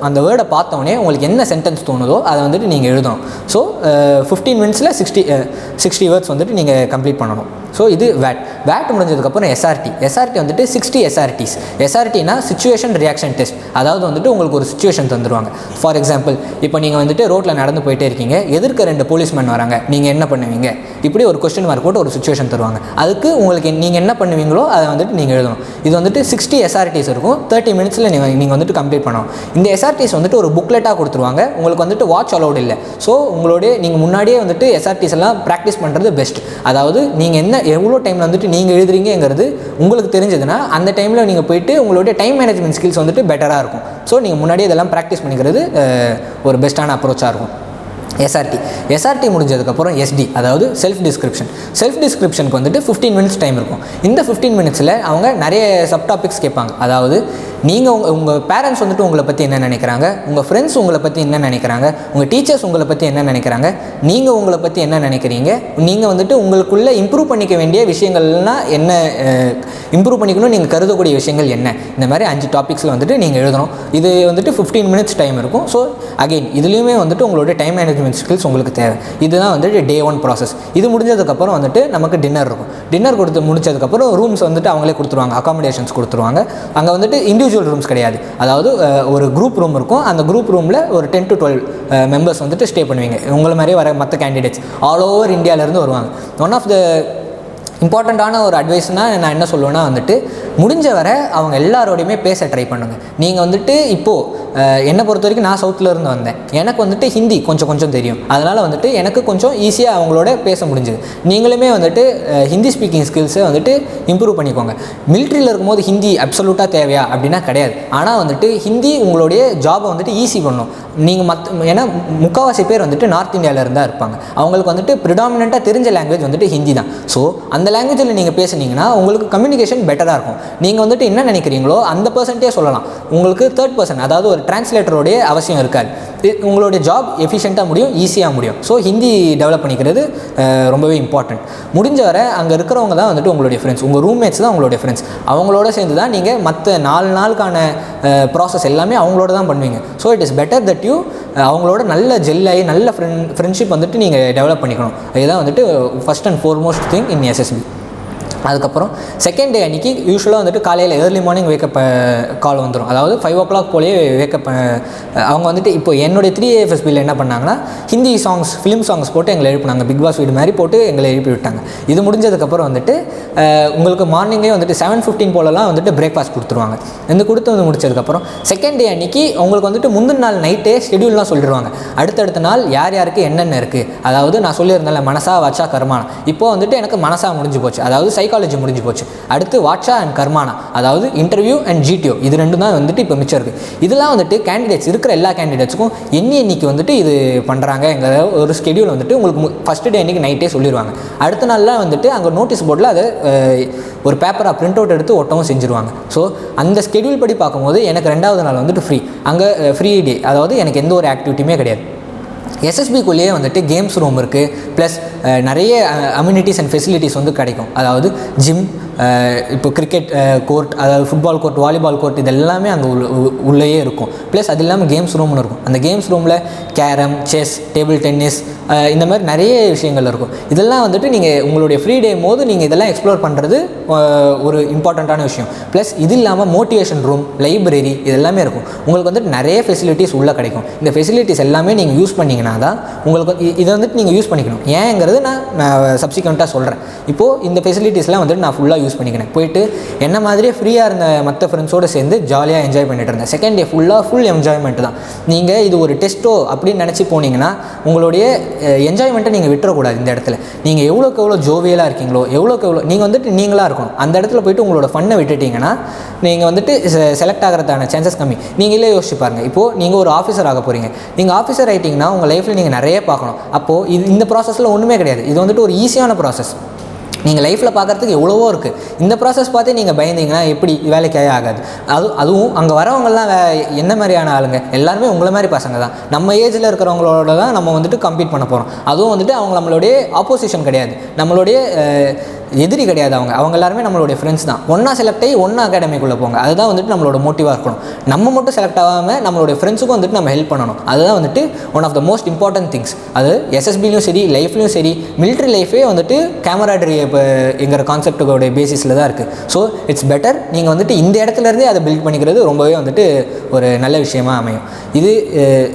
அந்த வேர்டை பார்த்தோன்னே உங்களுக்கு என்ன சென்டென்ஸ் தோணுதோ அதை வந்துட்டு நீங்கள் எழுதணும். ஸோ 15 minutes 60 வேர்ட்ஸ் வந்துட்டு நீங்கள் கம்ப்ளீட் பண்ணணும். ஸோ இது வேட் முடிஞ்சதுக்கப்புறம் எஸ்ஆர்டி வந்துட்டு 60 SRTs. எஸ்ஆர்டினா சிச்சுவேஷன் ரியாக்ஷன் டெஸ்ட். அதாவது வந்துட்டு உங்களுக்கு ஒரு சிச்சுவேஷன் தந்துடுவாங்க. ஃபார் எக்ஸாம்பிள், இப்போ நீங்கள் வந்துட்டு ரோட்டில் நடந்து போயிட்டே இருக்கீங்க, எதிர்க்க 2 போலீஸ்மேன் வராங்க, நீங்கள் என்ன பண்ணுவீங்க? இப்படி ஒரு கொஸ்டின் மார்க் போட்டு ஒரு சிச்சுவேஷன் தருவாங்க. அதுக்கு உங்களுக்கு நீங்கள் என்ன பண்ணுவீங்களோ அதை வந்துட்டு நீங்கள் எழுதணும். இது வந்துட்டு 60 SRTs இருக்கும். 30 minutes நீங்கள் வந்துட்டு கம்ப்ளீட் பண்ணணும். இந்த SRTs வந்துட்டு ஒரு புக்லெட்டாக கொடுத்துருவாங்க. உங்களுக்கு வந்துட்டு வாட்ச் அலௌட் இல்லை. ஸோ நீங்கள் முன்னாடியே வந்துட்டு SRTs எல்லாம் ப்ராக்டிஸ் பண்ணுறது பெஸ்ட். அதாவது நீங்கள் எவ்வளோ டைமில் வந்துட்டு நீங்கள் எழுதுறீங்கிறது உங்களுக்கு தெரிஞ்சதுன்னா அந்த டைமில் நீங்கள் போயிட்டு உங்களுடைய டைம் மேனேஜ்மெண்ட் ஸ்கில்ஸ் வந்துட்டு பெட்டராக இருக்கும். ஸோ நீங்கள் முன்னாடியே இதெல்லாம் ப்ராக்டிஸ் பண்ணிக்கிறது ஒரு பெஸ்ட்டான அப்ரோச்சாக இருக்கும். எஸ்ஆர்டி முடிஞ்சதுக்கப்புறம் எஸ்டி, அதாவது செல்ஃப் டிஸ்கிரிப்ஷனுக்கு வந்துட்டு 15 minutes டைம் இருக்கும். இந்த 15 minutes அவங்க நிறைய சப் டாபிக்ஸ் கேட்பாங்க. அதாவது நீங்கள் உங்கள் பேரண்ட்ஸ் வந்துட்டு உங்களை பற்றி என்ன நினைக்கிறாங்க, உங்கள் ஃப்ரெண்ட்ஸ் உங்களை பற்றி என்ன நினைக்கிறாங்க, உங்கள் டீச்சர்ஸ் உங்களை பற்றி என்ன நினைக்கிறாங்க, நீங்கள் உங்களை பற்றி என்ன நினைக்கிறீங்க, நீங்கள் வந்துட்டு உங்களுக்குள்ளே இம்ப்ரூவ் பண்ணிக்க வேண்டிய விஷயங்கள்லாம் என்ன, இம்ப்ரூவ் பண்ணிக்கணும் நீங்கள் கருதக்கூடிய விஷயங்கள் என்ன, இந்த மாதிரி 5 டாபிக்ஸில் வந்துட்டு நீங்கள் எழுதணும். இது வந்துட்டு 15 minutes டைம் இருக்கும். ஸோ அகெயின் இதுலேயுமே வந்துட்டு உங்களுடைய டைம் மேனேஜ்மெண்ட் ஸ்கில்ஸ் உங்களுக்கு தேவை. இதுதான் வந்துட்டு Day 1 ப்ராசஸ். இது முடிஞ்சதுக்கப்புறம் வந்துட்டு நமக்கு டின்னர் இருக்கும். டின்னர் முடிச்சதுக்கப்புறம் ரூம்ஸ் வந்துட்டு அவங்களே கொடுத்துருவாங்க, அகாமடேஷன்ஸ் கொடுத்துருவாங்க. அங்கே வந்துட்டு இண்டிவிஜுவல் ரூம்ஸ் கிடையாது. அதாவது ஒரு குரூப் ரூம் இருக்கும். அந்த குரூப் ரூமில் ஒரு 10 to 12 மெம்பர்ஸ் வந்துட்டு ஸ்டே பண்ணுவீங்க. உங்களை மாதிரியே வர மற்ற கேண்டிடேட்ஸ் ஆல் ஓவர் இந்தியாவிலேருந்து வருவாங்க. ஒன் ஆஃப் த இம்பார்ட்டண்ட்டான ஒரு அட்வைஸ்னால் நான் என்ன சொல்லுவேன்னா வந்துட்டு முடிஞ்ச வரை அவங்க எல்லாரோடையுமே பேச ட்ரை பண்ணுங்கள். நீங்கள் வந்துட்டு இப்போது என்னை பொறுத்த வரைக்கும் நான் சவுத்தில் இருந்து வந்தேன். எனக்கு வந்துட்டு ஹிந்தி கொஞ்சம் தெரியும். அதனால் வந்துட்டு எனக்கு கொஞ்சம் ஈஸியாக அவங்களோட பேச முடிஞ்சுது. நீங்களுமே வந்துட்டு ஹிந்தி ஸ்பீக்கிங் ஸ்கில்ஸை வந்துட்டு இம்ப்ரூவ் பண்ணிக்கோங்க. மிலிட்ரியில் இருக்கும்போது ஹிந்தி அப்சல்யூட்டாக தேவையா அப்படின்னா கிடையாது. ஆனால் வந்துட்டு ஹிந்தி உங்களுடைய ஜாபை வந்துட்டு ஈஸி பண்ணும். நீங்கள் ஏன்னா முக்கால்வாசி பேர் வந்துட்டு நார்த் இந்தியாவில் இருந்தால் இருப்பாங்க. அவங்களுக்கு வந்துட்டு ப்ரிடாமினெண்ட்டாக தெரிஞ்ச லாங்குவேஜ் வந்துட்டு ஹிந்தி தான். ஸோ அந்த லாங்குவேஜில் நீங்கள் பேசுனீங்கன்னா உங்களுக்கு கம்யூனிகேஷன் பெட்டராக இருக்கும். நீங்கள் வந்துட்டு என்ன நினைக்கிறீங்களோ அந்த பர்சன்ட்டே சொல்லலாம். உங்களுக்கு 3rd person, அதாவது ஒரு டிரான்ஸ்லேட்டரோடைய அவசியம் இருக்காது. உங்களுடைய ஜாப் எஃபிஷியண்ட்டாக முடியும், ஈஸியாக முடியும். ஸோ ஹிந்தி டெவலப் பண்ணிக்கிறது ரொம்பவே இம்பார்ட்டன்ட். முடிஞ்ச வரை அங்கே இருக்கிறவங்க தான் வந்துட்டு உங்களுடைய ஃப்ரெண்ட்ஸ், உங்கள் ரூம்மேட்ஸ் தான் உங்களுடைய ஃப்ரெண்ட்ஸ். அவங்களோட சேர்ந்து தான் நீங்கள் மற்ற 4 நாளுக்கான ப்ராசஸ் எல்லாமே அவங்களோட தான் பண்ணுவீங்க. So it is better that you அவங்களோட நல்ல ஜெல்லாகி நல்ல ஃப்ரெண்ட்ஷிப் வந்துட்டு நீங்கள் டெவலப் பண்ணிக்கணும். இதுதான் வந்துட்டு first and foremost thing in SSB. அதுக்கப்புறம் செகண்ட் டே அன்றைக்கி யூஸ்வலாக வந்துட்டு காலையில் ஏர்லி மார்னிங் வேக்கப் கால் வந்துடும். அதாவது 5 o'clock போலேயே வேக்கப். அவங்க வந்துட்டு இப்போ என்னுடைய 3AFSBயில் என்ன பண்ணாங்கன்னா ஹிந்தி சாங்ஸ், ஃபிலிம் சாங்ஸ் போட்டு எங்களை எழுப்பினாங்க. பிக் பாஸ் வீடு மாதிரி போட்டு எங்களை எழுப்பி விட்டாங்க. இது முடிஞ்சதுக்கப்புறம் வந்துட்டு உங்களுக்கு மார்னிங்கே வந்துட்டு 7:15 போலலாம் வந்துட்டு பிரேக்ஃபாஸ்ட் கொடுத்துருவாங்க. கொடுத்து முடிச்சதுக்கப்புறம் செகண்ட் டே அன்றைக்கி உங்களுக்கு வந்துட்டு முந்தின நாள் நைட்டே ஷெடியூல்லாம் சொல்லிடுவாங்க. அடுத்தடுத்த நாள் யார் யாருக்கு என்னென்ன இருக்குது. அதாவது நான் சொல்லியிருந்தேன்ல மனசா வாச்சா கர்மானா. இப்போது வந்துட்டு எனக்கு மனசா முடிஞ்சு போச்சு, அதாவது சைக்காலஜி முடிஞ்சு போச்சு. அடுத்து வாட்சா அண்ட் கர்மானா, அதாவது இன்டர்வியூ அண்ட் GTO, இது 2 தான் வந்துட்டு இப்போ மிச்சம் இருக்குது. இதெல்லாம் வந்துட்டு கேண்டிடேட்ஸ் இருக்கிற எல்லா கேண்டிடேட்ஸுக்கும் இன்னைக்கு வந்துட்டு இது பண்ணுறாங்கங்கிற ஒரு ஸ்கெடியூல் வந்துட்டு உங்களுக்கு ஃபஸ்ட் டே அன்றைக்கி நைட்டே சொல்லிடுவாங்க. அடுத்த நாள்லாம் வந்துட்டு அங்கே நோட்டீஸ் போர்டில் அதை ஒரு பேப்பராக பிரிண்ட் அவுட் எடுத்து ஒட்டவும் செஞ்சுருவாங்க. ஸோ அந்த ஸ்கெடியூல் படி பார்க்கும்போது எனக்கு 2வது நாள் வந்துட்டு ஃப்ரீ. அங்கே ஃப்ரீ டே, அதாவது எனக்கு எந்த ஒரு ஆக்டிவிட்டியுமே கிடையாது. SSBக்குள்ளேயே வந்துட்டு கேம்ஸ் ரூம் இருக்குது, ப்ளஸ் நிறைய அம்யூனிட்டிஸ் அண்ட் ஃபெசிலிட்டிஸ் வந்து கிடைக்கும். அதாவது ஜிம், இப்போ கிரிக்கெட் கோர்ட், அதாவது ஃபுட்பால் கோர்ட், வாலிபால் கோர்ட், இது எல்லாமே அங்கே உள்ளேயே இருக்கும். ப்ளஸ் அது இல்லாமல் கேம்ஸ் ரூம்னு இருக்கும். அந்த கேம்ஸ் ரூமில் கேரம், செஸ், டேபிள் டென்னிஸ், இந்த மாதிரி நிறைய விஷயங்கள் இருக்கும். இதெல்லாம் வந்துட்டு நீங்கள் உங்களுடைய ஃப்ரீ டே போது நீங்கள் இதெல்லாம் எக்ஸ்ப்ளோர் பண்ணுறது ஒரு இம்பார்ட்டண்ட்டான விஷயம். ப்ளஸ் இது இல்லாமல் மோட்டிவேஷன் ரூம், லைப்ரரி, இது எல்லாமே இருக்கும். உங்களுக்கு வந்துட்டு நிறைய ஃபெசிலிட்டிஸ் உள்ளே கிடைக்கும். இந்த ஃபெசிலிட்டிஸ் எல்லாமே நீங்கள் யூஸ் பண்ணிங்கன்னா தான் உங்களுக்கு இதை வந்துட்டு நீங்கள் யூஸ் பண்ணிக்கணும். ஏங்கிறது நான் சப்சிக்வெண்ட்டாக சொல்கிறேன். இப்போது இந்த ஃபெசிலிட்டிஸ்லாம் வந்துட்டு நான் ஃபுல்லாக யூஸ் பண்ணிக்கிறேன். போயிட்டு என்ன மாதிரியே ஃப்ரீயாக இருந்த மற்ற ஃப்ரெண்ட்ஸோடு சேர்ந்து ஜாலியாக என்ஜாய் பண்ணிட்டு இருந்தேன். செகண்ட் டே ஃபுல் என்ஜாய்மெண்ட் தான். நீங்கள் இது ஒரு டெஸ்ட்டோ அப்படின்னு நினச்சி போனீங்கன்னா உங்களுடைய என்ஜாய்மெண்ட்டை நீங்கள் விட்டுறக்கூடாது. இந்த இடத்துல நீங்கள் எவ்வளோக்கு எவ்வளோ ஜோவியலாக இருக்கீங்களோ, எவ்வளோக்கு எவ்வளோ நீங்கள் வந்துட்டு நீங்களாக இருக்கணும். அந்த இடத்துல போய்ட்டு உங்களோட ஃபன்னை விட்டுட்டிங்கன்னா நீங்கள் வந்துட்டு செலக்ட் ஆகிறதுக்கான சான்சஸ் கம்மி. நீங்களே யோசிச்சு பாருங்கள். இப்போது நீங்கள் ஒரு ஆஃபீஸர் ஆக போகிறீங்க. நீங்கள் ஆஃபீஸர் ஆகிட்டிங்கன்னா உங்கள் லைஃப்பில் நீங்கள் நிறைய பார்க்கணும். அப்போது இந்த ப்ராசஸில் ஒன்றுமே கிடையாது. இது வந்துட்டு ஒரு ஈஸியான ப்ராசஸ். நீங்கள் லைஃப்பில் பார்க்குறதுக்கு எவ்வளவோ இருக்குது. இந்த ப்ராசஸ் பார்த்து நீங்கள் பயந்தீங்கன்னா எப்படி வேலைக்காக ஆகாது. அதுவும் அங்கே வரவங்கெல்லாம் என்ன மாதிரியான ஆளுங்க, எல்லாருமே உங்களை மாதிரி பசங்க தான். நம்ம ஏஜில் இருக்கிறவங்களோட தான் நம்ம வந்துட்டு கம்பீட் பண்ண போகிறோம். அதுவும் வந்துட்டு அவங்க நம்மளுடைய ஆப்போசிஷன் கிடையாது, நம்மளுடைய எதிரி கிடையாது. அவங்க எல்லாருமே நம்மளுடைய ஃப்ரெண்ட்ஸ் தான். ஒன்றா செலக்ட் ஆகி ஒன்றா அகாடமிக்குள்ளே போங்க. அதுதான் வந்துட்டு நம்மளோட மோட்டிவாக இருக்கணும். நம்ம மட்டும் செலக்ட் ஆகாமல் நம்மளுடைய ஃப்ரெண்ட்ஸுக்கும் வந்துட்டு நம்ம ஹெல்ப் பண்ணணும். அதுதான் வந்துட்டு one of the most important things. அது எஸ்எஸ்பிலையும் சரி, லைஃப்லையும் சரி, மிலிட்ரி லைஃபே வந்துட்டு கேமராடரி என்கிற கான்செப்டோட பேசிஸில் தான் இருக்குது. ஸோ இட்ஸ் பெட்டர் நீங்கள் வந்துட்டு இந்த இடத்துலேருந்தே அதை பில்ட் பண்ணிக்கிறது ரொம்பவே வந்துட்டு ஒரு நல்ல விஷயமாக அமையும். இது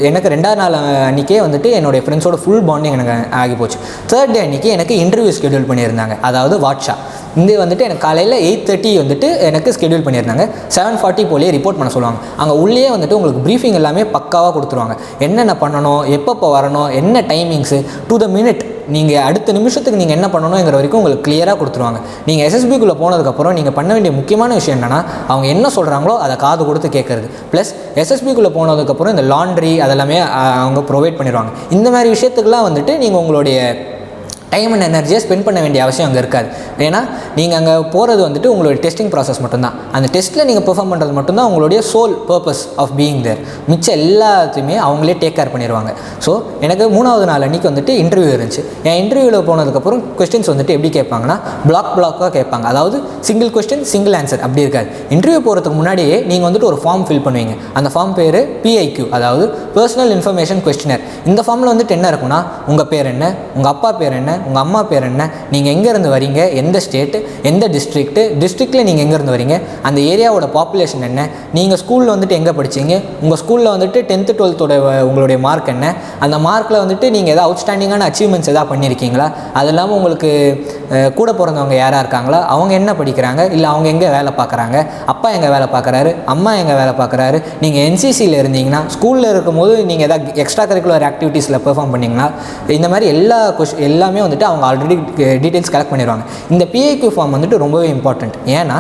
எனக்கு 2வது நாள் அன்றைக்கே வந்துட்டு என்னுடைய ஃப்ரெண்ட்ஸோட ஃபுல் பாண்டிங் எனக்கு ஆகி போச்சு. 3rd டே அன்றைக்கி எனக்கு இன்டர்வியூ ஷெட்யூல் பண்ணியிருந்தாங்க. அதாவது வாட்ஷா இந்த வந்துட்டு எனக்கு காலையில் 8:30 வந்துட்டு எனக்கு ஸ்கெடியூல் பண்ணியிருந்தாங்க. 7:40 போலேயே ரிப்போர்ட் பண்ண சொல்லுவாங்க. அங்கே உள்ளே வந்துட்டு உங்களுக்கு ப்ரீஃபிங் எல்லாமே பக்காவாக கொடுத்துருவாங்க. என்னென்ன பண்ணணும், எப்பப்போ வரணும், என்ன டைமிங்ஸு, டு த மினிட் நீங்கள் அடுத்த நிமிஷத்துக்கு நீங்கள் என்ன பண்ணணுங்கிற வரைக்கும் உங்களுக்கு கிளியராக கொடுத்துருவாங்க. நீங்கள் எஸ்எஸ்பிக்குள்ளே போனதுக்கப்புறம் நீங்கள் பண்ண வேண்டிய முக்கியமான விஷயம் என்னென்னா அவங்க என்ன சொல்கிறாங்களோ அதை காது கொடுத்து கேட்குறது. ப்ளஸ் எஸ்எஸ்பிக்குள்ளே போனதுக்கப்புறம் இந்த லாண்ட்ரி அதெல்லாமே அவங்க ப்ரொவைட் பண்ணிடுவாங்க. இந்த மாதிரி விஷயத்துக்கெலாம் வந்துட்டு நீங்கள் உங்களுடைய டைம் அண்ட் எனர்ஜியை ஸ்பெண்ட் பண்ண வேண்டிய அவசியம் அங்கே இருக்காது. ஏன்னா நீங்கள் அங்கே போகிறது வந்துட்டு உங்களுடைய டெஸ்டிங் ப்ராசஸ் மட்டும்தான். அந்த டெஸ்ட்டில் நீங்கள் பெர்ஃபார்ம் பண்ணுறது மட்டும்தான் உங்களுடைய sole purpose of being there. மிச்சம் எல்லாத்தையுமே அவங்களே டேக் கேர் பண்ணிடுவாங்க. ஸோ எனக்கு 3வது நாள் அன்றைக்கி வந்துட்டு இன்டர்வியூ இருந்துச்சு. என் இன்டர்வியூவில் போனதுக்கப்புறம் கொஸ்டின்ஸ் வந்துட்டு எப்படி கேட்பாங்கன்னா பிளாக்காக கேட்பாங்க. அதாவது சிங்கிள் கொஸ்டின் சிங்கிள் ஆன்சர் அப்படி இருக்காது. இன்டர்வியூ போகிறதுக்கு முன்னாடியே நீங்கள் வந்துட்டு ஒரு ஃபார்ம் ஃபில் பண்ணுவீங்க. அந்த ஃபார்ம் பேர் PIQ, அதாவது பர்சனல் இன்ஃபர்மேஷன் கொஸ்டினர். இந்த ஃபார்மில் வந்துட்டு என்ன இருக்குன்னா உங்கள் பேர் என்ன, உங்கள் அப்பா பேர் என்ன, உங்கள் அம்மா பேர் என்ன, நீங்கள் எங்கேருந்து வரீங்க, எந்த ஸ்டேட்டு, எந்த டிஸ்ட்ரிக்டில் நீங்கள் எங்கேருந்து வரீங்க, அந்த ஏரியாவோட பாப்புலேஷன் என்ன, நீங்கள் ஸ்கூலில் வந்துட்டு எங்கே படிச்சிங்க, உங்கள் ஸ்கூலில் வந்துட்டு 10th 12th உங்களுடைய மார்க் என்ன, அந்த மார்க்கில் வந்துட்டு நீங்கள் எதாவது அவுட்ஸ்டாண்டிங்கான அச்சீவ்மெண்ட்ஸ் எதாவது பண்ணியிருக்கீங்களா, அது இல்லாமல் உங்களுக்கு கூட பிறந்தவங்க யாராக இருக்காங்களா, அவங்க என்ன படிக்கிறாங்க, இல்லை அவங்க எங்கே வேலை பார்க்குறாங்க, அப்பா எங்கே வேலை பார்க்குறாரு, அம்மா எங்கே வேலை பார்க்குறாரு, நீங்கள் NCCயில் இருந்தீங்கன்னா ஸ்கூலில் இருக்கும்போது நீங்கள் எதாவது எக்ஸ்ட்ரா கரிக்குலர் ஆக்டிவிட்டீஸில் பெர்ஃபார்ம் பண்ணிங்கன்னா, இந்த மாதிரி எல்லாமே வந்துட்டு அவங்க ஆல்ரெடி டீட்டெயில்ஸ் கலெக்ட் பண்ணிடுவாங்க. இந்த PIQ ஃபார்ம் வந்துட்டு ரொம்பவே இம்பார்ட்டண்ட். ஏன்னா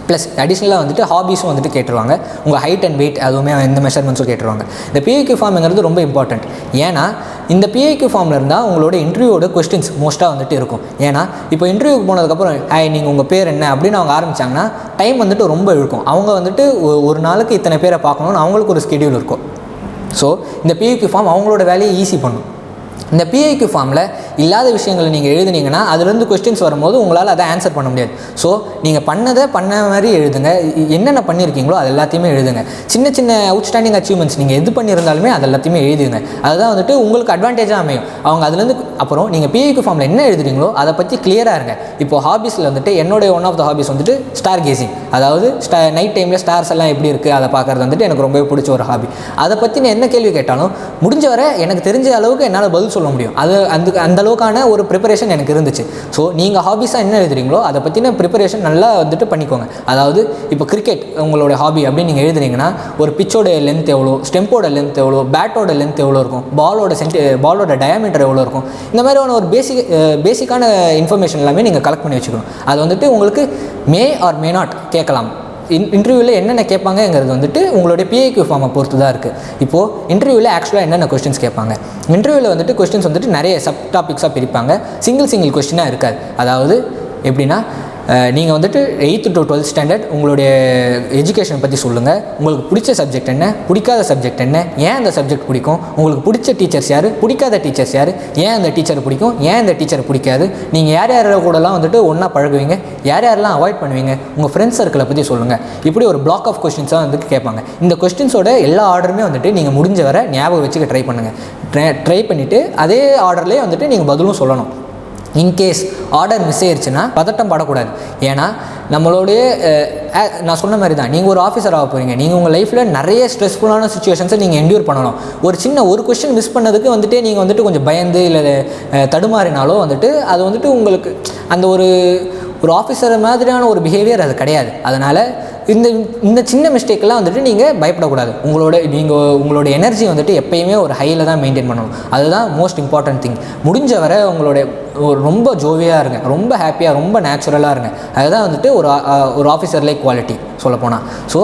ப்ளஸ் அடிஷ்னலாக வந்துட்டு ஹாபீஸும் வந்துட்டு கேட்டுருவாங்க. உங்கள் ஹைட் அண்ட் வெயிட் அதுவுமே இந்த மெஷர்மெண்ட்ஸும் கேட்டுருவாங்க. இந்த PIQ ஃபார்ம்ங்கிறது ரொம்ப இம்பார்ட்டண்ட். ஏன்னா இந்த PIQ ஃபார்மில் இருந்தால் உங்களோட இன்டர்வியூவோட கொஸ்டின்ஸ் மோஸ்ட்டாக வந்துட்டு இருக்கும். ஏன்னா இப்போ இன்டர்வியூக்கு போனதுக்கப்புறம் நீங்கள் உங்கள் பேர் என்ன அப்படின்னு அவங்க ஆரம்பித்தாங்கன்னா டைம் வந்துட்டு ரொம்ப இழுக்கும். அவங்க வந்துட்டு ஒரு நாளுக்கு இத்தனை பேரை பார்க்கணுன்னு அவங்களுக்கு ஒரு ஸ்கெடியூல் இருக்கும். ஸோ இந்த PIQ ஃபார்ம் அவங்களோட வேலையை ஈஸி பண்ணும். இந்த PIQ ஃபார்மில் இல்லாத விஷயங்களை நீங்கள் எழுதுனீங்கன்னா அதுலேருந்து கொஸ்டின்ஸ் வரும்போது உங்களால் அதை ஆன்சர் பண்ண முடியாது. ஸோ நீங்கள் பண்ண மாதிரி எழுதுங்க. என்னென்ன பண்ணியிருக்கீங்களோ அது எல்லாத்தையுமே எழுதுங்க. சின்ன அவுட்ஸ்டாண்டிங் அச்சீவ்மெண்ட்ஸ் நீங்கள் எது பண்ணியிருந்தாலுமே அது எல்லாத்தையுமே எழுதுங்க. அதுதான் வந்துட்டு உங்களுக்கு அட்வான்டேஜாக அமையும். அவங்க அதுலேருந்து அப்புறம் நீங்கள் PIQ ஃபார்மில் என்ன எழுதுறீங்களோ அதை பற்றி கிளியராக இருங்க. இப்போது ஹாபீஸில் வந்துட்டு என்னுடைய ஒன் ஆஃப் த ஹாபீஸ் வந்துட்டு ஸ்டார் கேசிங், அதாவது நைட் டைமில் ஸ்டார்ஸ் எல்லாம் எப்படி இருக்குது அதை பார்க்குறது வந்துட்டு எனக்கு ரொம்பவே பிடிச்ச ஒரு ஹாபி. அதை பற்றி நான் என்ன கேள்வி கேட்டாலும் முடிஞ்ச வரை எனக்கு தெரிஞ்ச அளவுக்கு என்னால் பதில் சொல்ல முடியும். அது அந்த அளவுக்கான ஒரு ப்ரிப்பரேஷன் எனக்கு இருந்துச்சு. ஸோ நீங்கள் ஹாபீஸாக என்ன எழுதுறீங்களோ அதை பற்றின ப்ரிப்பரேஷன் நல்லா வந்துட்டு பண்ணிக்கோங்க. அதாவது இப்போ கிரிக்கெட் உங்களோட ஹாபி அப்படின்னு நீங்கள் எழுதுறீங்கன்னா ஒரு பிச்சோட லென்த் எவ்வளோ, ஸ்டெம்போட லென்த் எவ்வளோ, பேட்டோட லென்த் எவ்வளோ இருக்கும், பாலோட டயாமீட்டர் எவ்வளோ இருக்கும், இந்த மாதிரியான ஒரு பேசிக்கான இன்ஃபர்மேஷன் எல்லாமே நீங்கள் கலெக்ட் பண்ணி வச்சுக்கணும். அது வந்துட்டு உங்களுக்கு மே ஆர் மே நாட் கேட்கலாம். இன்டர்வியூவில் என்னென்ன கேட்பாங்கங்கிறது வந்துட்டு உங்களுடைய PIQ ஃபார்மை பொறுத்து தான் இருக்குது. இப்போது இன்டர்வியூவில் ஆக்சுவலாக என்னென்ன கொஸ்டின்ஸ் கேட்பாங்க, இன்டர்வியூவில் வந்துட்டு கொஸ்டின்ஸ் வந்துட்டு நிறைய சப் டாபிக்ஸாக பிரிப்பாங்க. சிங்கிள் கொஸ்டினாக இருக்காது. அதாவது எப்படின்னா நீங்கள் வந்துட்டு 8th to 12th ஸ்டாண்டர்ட் உங்களுடைய எஜுகேஷனை பற்றி சொல்லுங்கள். உங்களுக்கு பிடிச்ச சப்ஜெக்ட் என்ன, பிடிக்காத சப்ஜெக்ட் என்ன, ஏன் அந்த சப்ஜெக்ட் பிடிக்கும், உங்களுக்கு பிடிச்ச டீச்சர்ஸ் யார், பிடிக்காத டீச்சர்ஸ் யார், ஏன் அந்த டீச்சர் பிடிக்கும், ஏன் அந்த டீச்சர் பிடிக்காது, நீங்கள் யார் யார் கூடலாம் வந்துட்டு ஒன்றா பழகுவீங்க, யார் யாரெல்லாம் அவாய்ட் பண்ணுவீங்க, உங்கள் ஃப்ரெண்ட்ஸ் சர்க்கிளை பற்றி சொல்லுங்கள். இப்படி ஒரு பிளாக் ஆஃப் கொஸ்டின்ஸாக வந்துட்டு கேட்பாங்க. இந்த கொஸ்டின்ஸோட எல்லா ஆர்டருமே வந்துட்டு நீங்கள் முடிஞ்ச வரை ஞாபகம் வச்சுக்க ட்ரை பண்ணுங்கள். ட்ரை பண்ணிவிட்டு அதே ஆர்டர்லேயே வந்துட்டு நீங்கள் பதிலும் சொல்லணும். இன்கேஸ் ஆர்டர் மிஸ் ஆயிடுச்சுன்னா பதட்டம் படக்கூடாது. ஏன்னா நம்மளுடைய நான் சொன்ன மாதிரி தான், நீங்கள் ஒரு ஆஃபீஸர் ஆக போகிறீங்க. நீங்கள் உங்கள் லைஃப்பில் நிறைய ஸ்ட்ரெஸ்ஃபுல்லான சுச்சுவேஷன்ஸை நீங்கள் என்டியூர் பண்ணணும். ஒரு கொஸ்டின் மிஸ் பண்ணதுக்கு வந்துட்டு நீங்கள் வந்துட்டு கொஞ்சம் பயந்து இல்லை தடுமாறினாலோ வந்துட்டு அது வந்துட்டு உங்களுக்கு அந்த ஒரு ஆஃபீஸர் மாதிரியான ஒரு பிஹேவியர் அது கிடையாது. அதனால் இந்த சின்ன மிஸ்டேக்கெலாம் வந்துட்டு நீங்கள் பயப்படக்கூடாது. உங்களோட எனர்ஜி வந்துட்டு எப்பயுமே ஒரு ஹையில் தான் மெயின்டைன் பண்ணணும். அதுதான் மோஸ்ட் இம்பார்ட்டன்ட் திங். முடிஞ்ச வரை ரொம்ப ஜோவியாக இருங்க, ரொம்ப ஹாப்பியாக, ரொம்ப நேச்சுரலாக இருங்க. அதுதான் வந்துட்டு ஒரு ஆஃபீஸர் லைக் குவாலிட்டி சொல்லப்போனால். ஸோ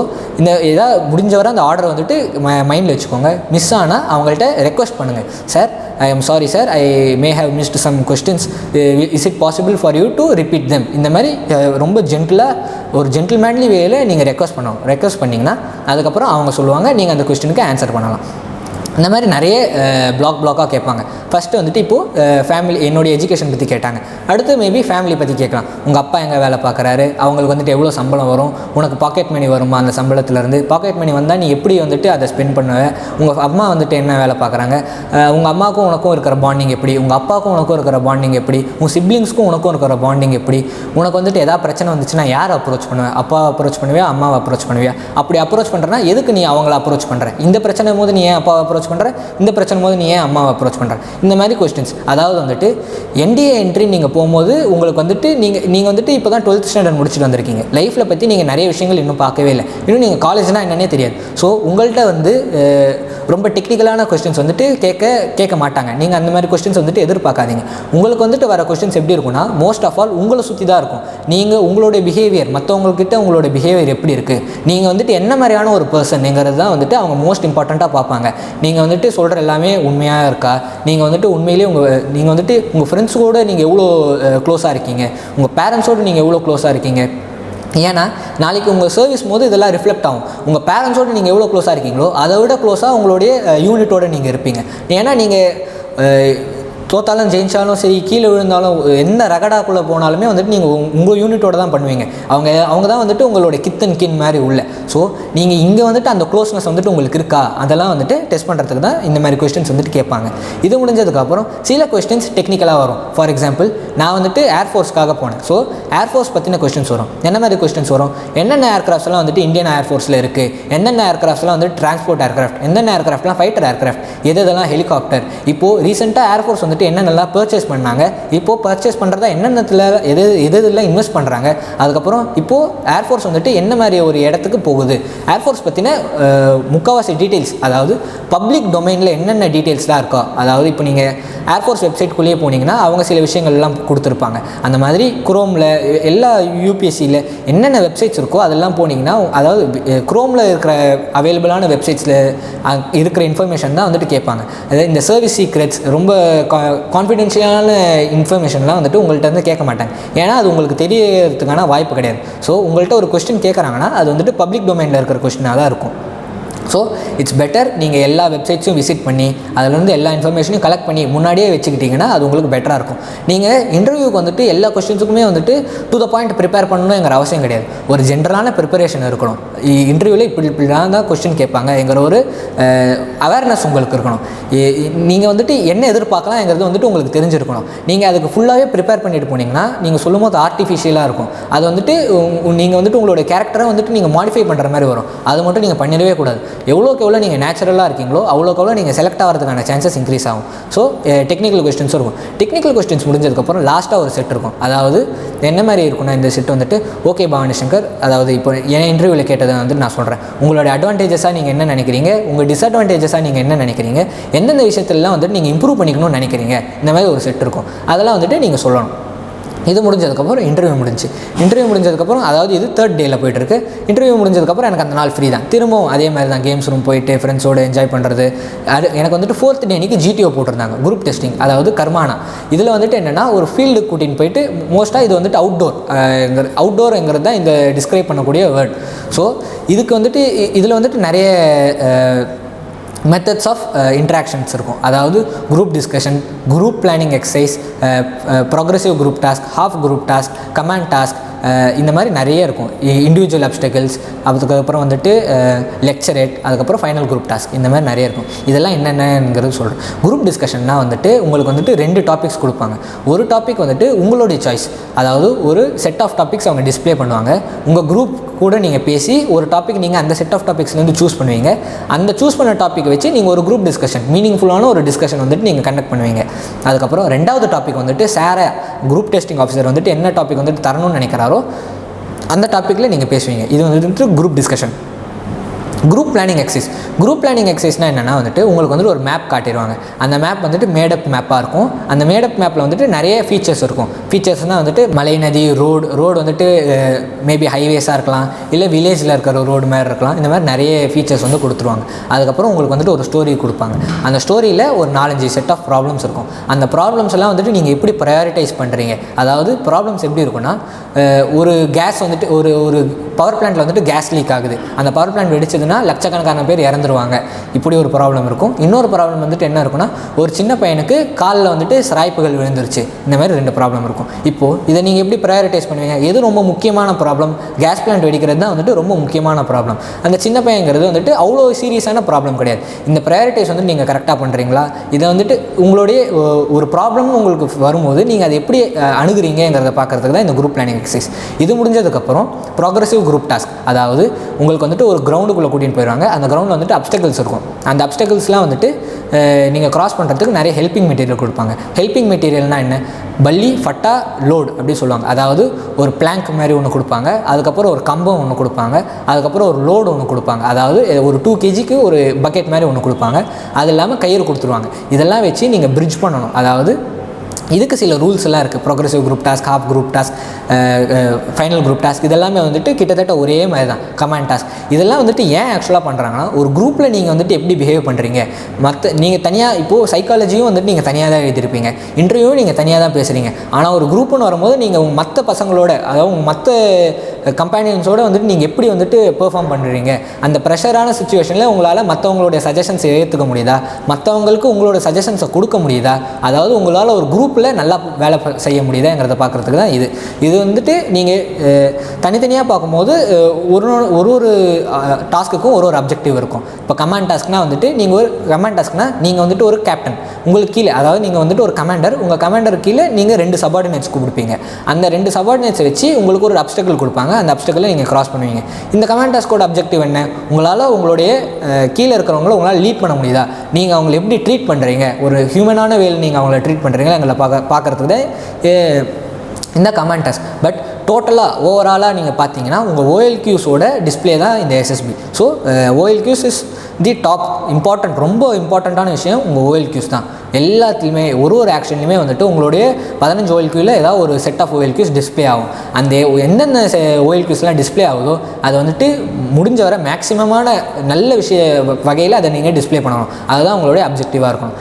ஏதாவது முடிஞ்ச வரை அந்த ஆர்டரை வந்துட்டு மைண்டில் வச்சுக்கோங்க. மிஸ் ஆனால் அவங்கள்ட்ட ரெக்வஸ்ட் பண்ணுங்கள். Sir, I am sorry sir, I may have missed some questions, is it possible for you to repeat them. இந்த மாதிரி ரொம்ப ஒரு ஜென்டில்மேன்லி வேல நீங்கள் ரெக்வஸ்ட் பண்ணிங்கன்னா அதுக்கப்புறம் அவங்க சொல்லுவாங்க, நீங்கள் அந்த கொஸ்டினுக்கு ஆன்சர் பண்ணலாம். இந்த மாதிரி நிறைய பிளாக்காக கேட்பாங்க. ஃபஸ்ட்டு வந்துட்டு இப்போது ஃபேமிலி, என்னுடைய எஜுகேஷன் பற்றி கேட்டாங்க. அடுத்து மேபி ஃபேமிலி பற்றி கேட்கலாம். உங்கள் அப்பா எங்கே வேலை பார்க்குறாரு, அவங்களுக்கு வந்துட்டு எவ்வளோ சம்பளம் வரும், உனக்கு பாக்கெட் மணி வருமா, அந்த சம்பளத்துலேருந்து பாக்கெட் மணி வந்தால் நீ எப்படி வந்துட்டு அதை ஸ்பெண்ட் பண்ணுவேன், உங்கள் அம்மா வந்துட்டு என்ன வேலை பார்க்குறாங்க, உங்கள் அம்மாவுக்கும் உனக்கும் இருக்கிற பாண்டிங் எப்படி, உங்கள் அப்பாவுக்கும் உனக்கும் இருக்கிற பாண்டிங் எப்படி, உங்கள் சிப்ளிங்ஸ்க்கும் உனக்கும் இருக்கிற பாண்டிங் எப்படி, உனக்கு வந்துட்டு எதாவது பிரச்சனை வந்துச்சுன்னா யார் அப்ரோச் பண்ணுவேன், அப்பாவை அப்ரோச் பண்ணுவியா, அம்மாவை அப்ரோச் பண்ணுவியா, அப்படி அப்ரோச் பண்ணுறேன்னா எதுக்கு நீ அவங்கள அப்ரோச் பண்ணுற, இந்த பிரச்சனை போது நீ ஏன் அப்பாவை அப்ரோச் பண்ணுற, இந்த பிரச்சனை போது நீ ஏன் அம்மாவை அப்ரோச் பண்ணுற, இந்த மாதிரி கொஸ்டின்ஸ். அதாவது வந்துட்டு என்டிஏ என்ட்ரி நீங்கள் போகும்போது உங்களுக்கு வந்துட்டு நீங்கள் வந்துட்டு இப்போ தான் 12th ஸ்டாண்டர்ட் முடிச்சுட்டு வந்திருக்கீங்க. லைஃப்பில் பற்றி நீங்கள் நிறைய விஷயங்கள் இன்னும் பார்க்கவே இல்லை. இன்னும் நீங்கள் காலேஜ்னால் என்னன்னே தெரியாது. ஸோ உங்கள்கிட்ட வந்து ரொம்ப டெக்னிக்கலான கொஸ்டின்ஸ் வந்துட்டு கேட்க மாட்டாங்க. நீங்கள் அந்த மாதிரி கொஸ்டின்ஸ் வந்துட்டு எதிர்பார்க்காதீங்க. உங்களுக்கு வந்துட்டு வர கொஸ்டின்ஸ் எப்படி இருக்குன்னா, மோஸ்ட் ஆஃப் ஆல் உங்களை சுற்றி தான் இருக்கும். நீங்கள் உங்களுடைய பிஹேவியர், மற்றவங்கக்கிட்ட உங்களோட பிஹேவியர் எப்படி இருக்குது, நீங்கள் வந்துட்டு என்ன மாதிரியான ஒரு பர்சன்ங்கிறது தான் வந்துட்டு அவங்க மோஸ்ட் இம்பார்ட்டண்ட்டாக பார்ப்பாங்க. நீங்கள் வந்துட்டு சொல்கிற எல்லாமே உண்மையாக இருக்கா, நீங்கள் வந்துட்டு உண்மையிலேயே நீங்கள் வந்துட்டு உங்கள் ஃப்ரெண்ட்ஸோடு நீங்கள் எவ்வளோ க்ளோஸாக இருக்கீங்க, உங்கள் பேரண்ட்ஸோடு நீங்கள் எவ்வளோ க்ளோஸாக இருக்கீங்க. ஏன்னா நாளைக்கு உங்கள் சர்வீஸ் போது இதெல்லாம் ரிஃப்ளெக்ட் ஆகும். உங்கள் பேரண்ட்ஸோடு நீங்கள் எவ்வளோ க்ளோஸாக இருக்கீங்களோ அதை விட க்ளோஸாக உங்களுடைய யூனிட்டோடு நீங்கள் இருப்பீங்க. ஏன்னா நீங்கள் தோத்தாலும் ஜெயிச்சாலும் சரி, கீழே விழுந்தாலும் எந்த ரகடாக்குள்ளே போனாலுமே வந்துட்டு நீங்கள் உங்கள் யூனிட்டோட தான் பண்ணுவீங்க. அவங்க தான் வந்துட்டு உங்களுடைய கித்தன் கின் மாதிரி உள்ள. ஸோ நீங்கள் இங்கே வந்துட்டு அந்த க்ளோஸ்னஸ் வந்துட்டு உங்களுக்கு இருக்கா, அதெல்லாம் வந்துட்டு டெஸ்ட் பண்ணுறதுக்கு தான் இந்த மாதிரி கொஸ்டின்ஸ் வந்துட்டு கேட்பாங்க. இது முடிஞ்சதுக்கப்புறம் சில கொஸ்டின்ஸ் டெக்னிக்கலாக வரும். ஃபார் எக்ஸாம்பிள், நான் வந்துட்டு ஏர்ஃபோர்ஸ்க்காக போனேன். ஸோ ஏர்ஃபோர்ஸ் பற்றின கொஸ்டின்ஸ் வரும். என்ன மாதிரி கொஸ்டின்ஸ் வரும், என்னென்ன ஏர்க்ராஃப்ட்ஸ்லாம் வந்துட்டு இந்தியன் ஏர்ஃபோர்ஸில் இருக்குது, என்னென்ன ஏர்க்ராஃப்ட்ஸ்லாம் வந்துட்டு டிரான்ஸ்போர்ட் ஏர்க்ராஃப்ட், எந்தென்ன ஏர்க்ராஃப்ட்லாம் ஃபைட்டர் ஏர்க்ராஃப்ட், எதெல்லாம் ஹெலிகாப்டர். இப்போது ரீசெண்டாக ஏர்ஃபோர்ஸ் வந்துட்டு என்னென்னலாம் பர்ச்சேஸ் பண்ணாங்க, இப்போது பர்ச்சேஸ் பண்ணுறதா என்னென்னத்தில் எதெல்லாம் இன்வெஸ்ட் பண்ணுறாங்க, அதுக்கப்புறம் இப்போது ஏர்ஃபோர்ஸ் வந்துட்டு என்ன மாதிரி ஒரு இடத்துக்கு போகுது, ஏர்ஃபோர்ஸ் பற்றின முக்கால்வாசி டீட்டெயில்ஸ், அதாவது பப்ளிக் டொமைனில் என்னென்ன டீட்டெயில்ஸ்லாம் இருக்கோ, அதாவது இப்போ நீங்கள் ஏர்ஃபோர்ஸ் வெப்சைட்குள்ளேயே போனீங்கன்னா அவங்க சில விஷயங்கள்லாம் கொடுத்துருப்பாங்க. அந்த மாதிரி குரோமில் எல்லா யூபிஎஸ்சியில் என்னென்ன வெப்சைட்ஸ் இருக்கோ அதெல்லாம் போனீங்கன்னா, அதாவது குரோமில் இருக்கிற அவைலபிளான வெப்சைட்ஸில் இருக்கிற இன்ஃபர்மேஷன் தான் வந்துட்டு கேட்பாங்க. அதாவது இந்த சர்வீஸ் சீக்ரெட்ஸ், ரொம்ப கான்ஃபிடென்ஷியலான இன்ஃபர்மேஷன்லாம் வந்துட்டு உங்கள்கிட்ட வந்து கேட்க மாட்டாங்க. ஏன்னா அது உங்களுக்கு தெரியறதுக்கான வாய்ப்பு கிடையாது. ஸோ உங்கள்கிட்ட ஒரு கொஸ்டின் கேட்குறாங்கன்னா அது வந்துட்டு பப்ளிக் டொமைனில் இருக்கிற கொஸ்டினாக தான் இருக்கும். ஸோ இட்ஸ் பெட்டர் நீங்கள் எல்லா வெப்சைட்ஸும் விசிட் பண்ணி அதிலேருந்து எல்லா இன்ஃபர்மேஷனையும் கலெக்ட் பண்ணி முன்னாடியே வச்சுக்கிட்டிங்கன்னா அது உங்களுக்கு பெட்டராக இருக்கும். நீங்கள் இன்டர்வியூக்கு வந்துட்டு எல்லா கொஸ்டின்ஸுக்குமே வந்துட்டு டு த பாயிண்ட் ப்ரிப்பேர் பண்ணணுங்கிற அவசியம் கிடையாது. ஒரு ஜென்ரலான ப்ரிப்பரேஷன் இருக்கணும். இன்டர்வியூவில் இப்படிலாம் தான் கொஸ்டின் கேட்பாங்கங்கிற ஒரு அவேர்னஸ் உங்களுக்கு இருக்கணும். நீங்கள் வந்துட்டு என்ன எதிர்பார்க்கலாம்ங்கிறது வந்துட்டு உங்களுக்கு தெரிஞ்சிருக்கணும். நீங்கள் அதுக்கு ஃபுல்லாகவே ப்ரிப்பேர் பண்ணிட்டு போனீங்கன்னா நீங்கள் சொல்லும் போது ஆர்டிஃபிஷியலாக இருக்கும். அது வந்துட்டு நீங்கள் வந்துட்டு உங்களோட கேரக்டரை வந்துட்டு நீங்கள் மாடிஃபை பண்ணுற மாதிரி வரும். அது மட்டும் நீங்கள் பண்ணிடவே கூடாது. எவ்வளோக்கு எவ்வளோ நீங்கள் நேச்சுரலாக இருக்கீங்களோ அவ்வளோக்கு எவ்வளோ நீங்கள் செலக்ட் ஆகிறதுக்கான சான்சஸ் இன்க்ரீஸ் ஆகும். ஸோ டெக்னிக்கல் கொஸ்டின்ஸும் இருக்கும். டெக்னிக்கல் கொஸ்டின்ஸ் முடிஞ்சதுக்கப்புறம் லாஸ்ட்டாக ஒரு செட் இருக்கும். அதாவது என்ன மாதிரி இருக்குன்னா, இந்த செட் வந்துட்டு ஓகே பவானி சங்கர், அதாவது இப்போ என் இன்டர்வியூவில் கேட்டதை வந்துட்டு நான் சொல்கிறேன். உங்களோட அட்வான்டேஜஸாக நீங்கள் என்ன நினைக்கிறீங்க, உங்கள் டிஸ்அட்வான்டேஜஸாக நீங்கள் என்ன நினைக்கிறீங்க, எந்தெந்த விஷயத்துலலாம் வந்துட்டு நீங்கள் இம்ப்ரூவ் பண்ணிக்கணும்னு நினைக்கிறீங்க, இந்த மாதிரி ஒரு செட் இருக்கும். அதெல்லாம் வந்துட்டு நீங்கள் சொல்லணும். இது முடிஞ்சதுக்கப்புறம் இன்டர்வியூ முடிஞ்சதுக்கப்புறம் அதாவது இது 3rd டேயில் போயிட்டுருக்கு. இன்டர்வியூ முடிஞ்சதுக்கப்புறம் எனக்கு அந்த நாள் ஃப்ரீ தான். திரும்பவும் அதே மாதிரி தான் கேம்ஸ் ரூம் போயிட்டு ஃப்ரெண்ட்ஸோடு என்ஜாய் பண்ணுறது. அது எனக்கு வந்துட்டு 4th டே அன்றைக்கி GTO போட்டிருந்தாங்க, குரூப் டெஸ்டிங், அதாவது கர்மானா. இதில் வந்துட்டு என்னென்னா ஒரு ஃபீல்டுக்கு கூட்டின்னு போயிட்டு, மோஸ்ட்டாக இது வந்துட்டு அவுட்டோருங்கிறது தான் இந்த டிஸ்கிரைப் பண்ணக்கூடிய வேர்ட். ஸோ இதுக்கு வந்துட்டு இதில் வந்துட்டு நிறைய மெத்தட்ஸ் ஆஃப் இன்ட்ராக்ஷன்ஸ் இருக்கும். அதாவது group discussion, group planning exercise, progressive group task, half group task, command task, இந்த மாதிரி நிறைய இருக்கும். இண்டிவிஜுவல் அப்டக்கிள்ஸ், அதுக்கப்புறம் வந்துட்டு லெக்சரேட், அதுக்கப்புறம் ஃபைனல் குரூப் டாஸ்க், இந்த மாதிரி நிறைய இருக்கும். இதெல்லாம் என்னென்னங்கிறது சொல்கிறேன். குரூப் டிஸ்கஷன்னா வந்துட்டு உங்களுக்கு வந்துட்டு 2 டாபிக்ஸ் கொடுப்பாங்க. ஒரு டாபிக் வந்துட்டு உங்களுடைய சாய்ஸ், அதாவது ஒரு செட் ஆஃப் டாபிக்ஸ் அவங்க டிஸ்பிளே பண்ணுவாங்க. உங்கள் குரூப் கூட நீங்கள் பேசி ஒரு டாபிக் நீங்கள் அந்த செட் ஆஃப் டாபிக்ஸ்லேருந்து சூஸ் பண்ணுவீங்க. அந்த சூஸ் பண்ண டாப்பிக்கை வச்சு நீங்கள் ஒரு குரூப் டிஸ்கஷன், மீனிங்ஃபுல்லான ஒரு டிஸ்கஷன் வந்துட்டு நீங்கள் கண்டக்ட் பண்ணுவீங்க. அதுக்கப்புறம் 2வது டாபிக் வந்துட்டு குரூப் டெஸ்டிங் ஆஃபீஸர் வந்துட்டு என்ன டாபிக் வந்துட்டு தரணும்னு நினைக்கிறாரோ அந்த டாப்பிக்கில் நீங்கள் பேசுவீங்க. இது வந்துட்டு குரூப் டிஸ்கஷன். குரூப் பிளானிங் எக்ஸசைஸ்னால் என்னென்னா வந்துட்டு உங்களுக்கு வந்துட்டு ஒரு மேப் காட்டிடுவாங்க. அந்த மேப் வந்துட்டு மேடப் மேப்பாக இருக்கும். அந்த மேடப் மேப்பில் வந்துட்டு நிறைய ஃபீச்சர்ஸ் இருக்கும். ஃபீச்சர்ஸ்னால் வந்துட்டு மலை, நதி, ரோடு வந்துட்டு மேபி ஹைவேஸாக இருக்கலாம், இல்லை வில்லேஜில் இருக்கிற ரோடு மாதிரி இருக்கலாம். இந்த மாதிரி நிறைய ஃபீச்சர்ஸ் வந்து கொடுத்துருவாங்க. அதுக்கப்புறம் உங்களுக்கு வந்துட்டு ஒரு ஸ்டோரி கொடுப்பாங்க. அந்த ஸ்டோரியில் ஒரு 4-5 செட் ஆஃப் ப்ராப்ளம்ஸ் இருக்கும். அந்த ப்ராப்ளம்ஸ் எல்லாம் வந்துட்டு நீங்கள் எப்படி ப்ரையாரிட்டைஸ் பண்ணுறீங்க. அதாவது ப்ராப்ளம்ஸ் எப்படி இருக்குன்னா, ஒரு கேஸ் வந்துட்டு ஒரு பவர் பிளான்ட்டில் வந்துட்டு கேஸ் லீக் ஆகுது. அந்த பவர் பிளான்ட் வெடிச்சதுன்னா லட்சக்கணக்கான பேர் இறந்துருவாங்க. இப்படி ஒரு ப்ராப்ளம் இருக்கும். இன்னொரு ப்ராப்ளம் வந்துட்டு என்ன இருக்குன்னா, ஒரு சின்ன பையனுக்கு காலில் வந்துட்டு ஸ்ராய்ப்புகள் விழுந்துருச்சு. இந்த மாதிரி 2 ப்ராப்ளம் இருக்கும். இப்போது இதை நீங்கள் எப்படி ப்ரையாரிட்டைஸ் பண்ணுவீங்க? எது ரொம்ப முக்கியமான ப்ராப்ளம்? கேஸ் பிளான்ட் வெடிக்கிறது தான் வந்துட்டு ரொம்ப முக்கியமான ப்ராப்ளம். அந்த சின்ன பையங்கிறது வந்துட்டு அவ்வளோ சீரியஸான ப்ராப்ளம் கிடையாது. இந்த ப்ரையாரிட்டைஸ் வந்து நீங்கள் கரெக்டாக பண்ணுறீங்களா? இதை வந்துட்டு உங்களுடைய ஒரு ப்ராப்ளம் உங்களுக்கு வரும்போது நீங்கள் அதை எப்படி அணுகுறீங்கிறத பார்க்குறதுக்கு தான் இந்த குரூப் பிளானிங் எக்ஸசைஸ். இது முடிஞ்சதுக்கப்புறம் ப்ராக்ரெசிவ் குரூப் டாஸ்க், அதாவது உங்களுக்கு வந்துட்டு ஒரு கிரவுண்டுக்குள்ளே கூட்டிகிட்டு போயிடுவாங்க. அந்த கிரவுண்டில் வந்துட்டு அப்டக்கிள்ஸ் இருக்கும். அந்த அப்டக்கிள்ஸ்லாம் வந்துட்டு நீங்கள் கிராஸ் பண்ணுறதுக்கு நிறைய ஹெல்பிங் மெட்டீரியல் கொடுப்பாங்க. ஹெல்பிங் மெட்டீரியல்னால் என்ன? பல்லி, ஃபட்டா, லோடு அப்படி சொல்லுவாங்க. அதாவது ஒரு பிளாங்க் மாதிரி ஒன்று கொடுப்பாங்க, அதுக்கப்புறம் ஒரு கம்பம் ஒன்று கொடுப்பாங்க, அதுக்கப்புறம் ஒரு லோடு ஒன்று கொடுப்பாங்க. அதாவது ஒரு 2 kgக்கு ஒரு பக்கெட் மாதிரி ஒன்று கொடுப்பாங்க. அது இல்லாமல் கயிறு கொடுத்துருவாங்க. இதெல்லாம் வச்சு நீங்கள் பிரிட்ஜ் பண்ணணும். அதாவது இதுக்கு சில ரூல்ஸ் எல்லாம் இருக்குது. Progressive group task, half group task, final group task, இதெல்லாமே வந்துட்டு கிட்டத்தட்ட ஒரே மாதிரி தான். கமாண்ட் டாஸ்க் இதெல்லாம் வந்துட்டு ஏன் ஆக்சுவலாக பண்ணுறாங்கன்னா, ஒரு குரூப்பில் நீங்கள் வந்துட்டு எப்படி பிஹேவ் பண்ணுறீங்க. நீங்கள் தனியாக இப்போது சைக்காலஜியும் வந்துட்டு நீங்கள் தனியாக தான் எழுதியிருப்பீங்க, இன்டர்வியூவும் நீங்கள் தனியாக தான் பேசுகிறீங்க. ஆனால் ஒரு குரூப்புன்னு வரும்போது நீங்கள் மற்ற பசங்களோட, அதாவது மற்ற கம்பேனியன்ஸோடு வந்துட்டு நீங்கள் எப்படி வந்துட்டு பெர்ஃபார்ம் பண்ணுறீங்க. அந்த ப்ரெஷரான சுச்சுவேஷனில் உங்களால் மற்றவங்களுடைய சஜஷன்ஸை ஏற்றுக்க முடியுதா, மற்றவங்களுக்கு உங்களோட சஜஷன்ஸை கொடுக்க முடியுதா, அதாவது உங்களால் ஒரு குரூப்பில் நல்லா வேலை செய்ய முடியுதாங்கிறத பார்க்குறதுக்கு தான் இது வந்துட்டு நீங்கள் தனித்தனியாக பார்க்கும்போது ஒரு டாஸ்க்குக்கும் ஒரு அப்ஜெக்டிவ் இருக்கும். இப்போ கமாண்ட் டாஸ்க்னால் வந்துட்டு நீங்கள் வந்துட்டு ஒரு கேப்டன், உங்களுக்கு கீழே, அதாவது நீங்கள் வந்துட்டு ஒரு கமாண்டர், உங்கள் கமாண்டர் கீழே நீங்கள் 2 சபார்டினேட்ஸ் கொடுப்பீங்க. அந்த 2 சபார்டினேட்ஸை வச்சு உங்களுக்கு ஒரு அப்டக்கிள் கொடுப்பாங்க. அந்த அப்டக்கிளை நீங்கள் கிராஸ் பண்ணுவீங்க. இந்த கமாண்ட் டாஸ்கோட அப்ஜெக்டிவ் என்ன? உங்களால் உங்களுடைய கீழே இருக்கிறவங்கள உங்களால் லீட் பண்ண முடியுதா, நீங்கள் அவங்களை எப்படி ட்ரீட் பண்ணுறீங்க, ஒரு ஹியூமனான வேலை நீங்கள் அவங்கள ட்ரீட் பண்ணுறீங்களா எங்களை பார்க்குறதுக்கு தான் இந்த கமாண்ட் டாஸ்க். பட் டோட்டலாக ஓவராலாக நீங்கள் பார்த்தீங்கன்னா உங்கள் OLQஸோட டிஸ்பிளே தான் இந்த SSB. So OLQs is the top important, ரொம்ப இம்பார்ட்டண்ட்டான விஷயம் உங்கள் OLQs தான். எல்லாத்துலேயுமே ஒரு ஆக்ஷன்லையுமே வந்துட்டு உங்களுடைய 15 OLQவில் ஏதாவது ஒரு செட் ஆஃப் OLQs டிஸ்பிளே ஆகும். அந்த எந்தெந்த OLQஸ்லாம் டிஸ்பிளே ஆகுதோ அதை வந்துட்டு முடிஞ்ச வரை மேக்ஸிமமான நல்ல வகையில் அதை நீங்கள் டிஸ்பிளே பண்ணணும். அதுதான் உங்களுடைய அப்ஜெக்டிவாக இருக்கணும்.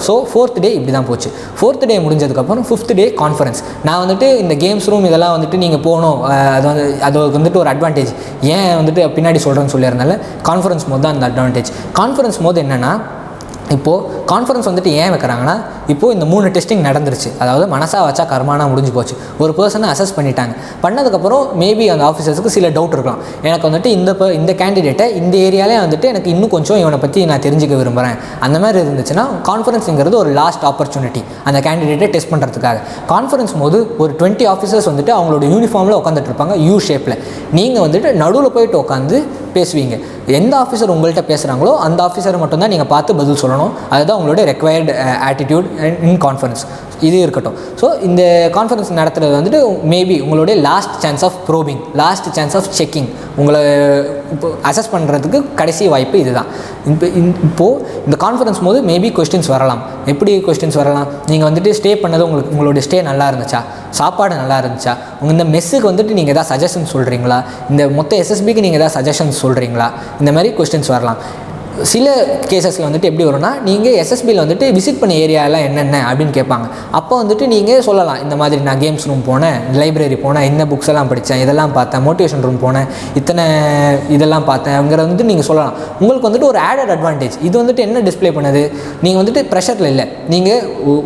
ஸோ 4th டே இப்படி தான் போச்சு. 4th டே முடிஞ்சதுக்கப்புறம் 5th டே கான்ஃபரன்ஸ். நான் வந்துட்டு இந்த கேம்ஸ் ரூம் இதெல்லாம் வந்துட்டு நீங்கள் போகணும், அது வந்துட்டு ஒரு அட்வான்டேஜ். ஏன் வந்துட்டு பின்னாடி சொல்கிறேன்னு சொல்லியிருந்தால கான்ஃபரன்ஸ் மோட் தான் அந்த அட்வான்டேஜ். கான்ஃபரன்ஸ் மோட் என்னென்னா, இப்போது கான்ஃபரன்ஸ் வந்துட்டு ஏன் வைக்கிறாங்கன்னா, இப்போது இந்த 3 டெஸ்டிங் நடந்துருச்சு. அதாவது மனசா வச்சா கர்மானா முடிஞ்சு போச்சு. ஒரு பர்சனை அசஸ் பண்ணிட்டாங்க. பண்ணதுக்கப்புறம் மேபி அந்த ஆஃபீஸர்ஸுக்கு சில டவுட் இருக்கலாம். எனக்கு வந்துட்டு இந்த கேண்டிடேட்டை இந்த ஏரியாலே வந்துட்டு எனக்கு இன்னும் கொஞ்சம் இவனை பற்றி நான் தெரிஞ்சுக்க விரும்புகிறேன். அந்த மாதிரி இருந்துச்சுன்னா கான்ஃபரன்ஸுங்கிறது ஒரு லாஸ்ட் ஆப்பர்ச்சுனிட்டி அந்த கேண்டிடேட்டை டெஸ்ட் பண்ணுறதுக்காக. கான்ஃபரன்ஸ் போது ஒரு 20 ஆஃபீஸர்ஸ் வந்துட்டு அவங்களோட யூனிஃபார்மில் உட்காந்துட்டு இருப்பாங்க, யூ ஷேப்பில். நீங்கள் வந்துட்டு நடுவில் போயிட்டு உட்காந்து பேசுவீங்க. எந்த ஆஃபீஸர் உங்கள்கிட்ட பேசுகிறாங்களோ அந்த ஆஃபீஸரை மட்டும்தான் நீங்கள் பார்த்து பதில் சொல்லணும். அதுதான் உங்களுடைய ரெக்வயர்டு ஆட்டிடியூட், இன் கான்ஃபரன்ஸ் இது இருக்கட்டும். ஸோ இந்த கான்ஃபரன்ஸ் நடத்துகிறது வந்துட்டு மேபி உங்களுடைய last chance of probing, last chance of checking, உங்களை இப்போ அசஸ் பண்ணுறதுக்கு கடைசி வாய்ப்பு இதுதான். இப்போது இந்த கான்ஃபரன்ஸ் போது மேபி கொஸ்டின்ஸ் வரலாம். எப்படி கொஸ்டின்ஸ் வரலாம்? நீங்கள் வந்துட்டு ஸ்டே பண்ணது உங்களுடைய ஸ்டே நல்லா இருந்துச்சா, சாப்பாடு நல்லா இருந்துச்சா, உங்கள் இந்த மெஸ்ஸுக்கு வந்துட்டு நீங்கள் எதாவது சஜஷன் சொல்கிறீங்களா, இந்த மொத்த எஸ்எஸ்பிக்கு நீங்கள் எதாவது சஜஷன்ஸ் சொல்கிறீங்களா, இந்த மாதிரி கொஸ்டின்ஸ் வரலாம். சில கேசஸில் வந்துட்டு எப்படி வரும்னா, நீங்கள் எஸ்எஸ்பியில் வந்துட்டு விசிட் பண்ண ஏரியாலாம் என்னென்ன அப்படின்னு கேட்பாங்க. அப்போ வந்துட்டு நீங்கள் சொல்லலாம், இந்த மாதிரி நான் கேம்ஸ் ரூம் போனேன், லைப்ரரி போனேன், இந்த புக்ஸ் எல்லாம் படித்தேன், இதெல்லாம் பார்த்தேன், மோட்டிவேஷன் ரூம் போனேன், இத்தனை இதெல்லாம் பார்த்தேன் அப்படிங்கிற வந்துட்டு நீங்கள் சொல்லலாம். உங்களுக்கு வந்துட்டு ஒரு ஆடட் அட்வான்டேஜ். இது வந்துட்டு என்ன டிஸ்பிளே பண்ணுது, நீங்கள் வந்துட்டு ப்ரெஷரில் இல்லை, நீங்கள்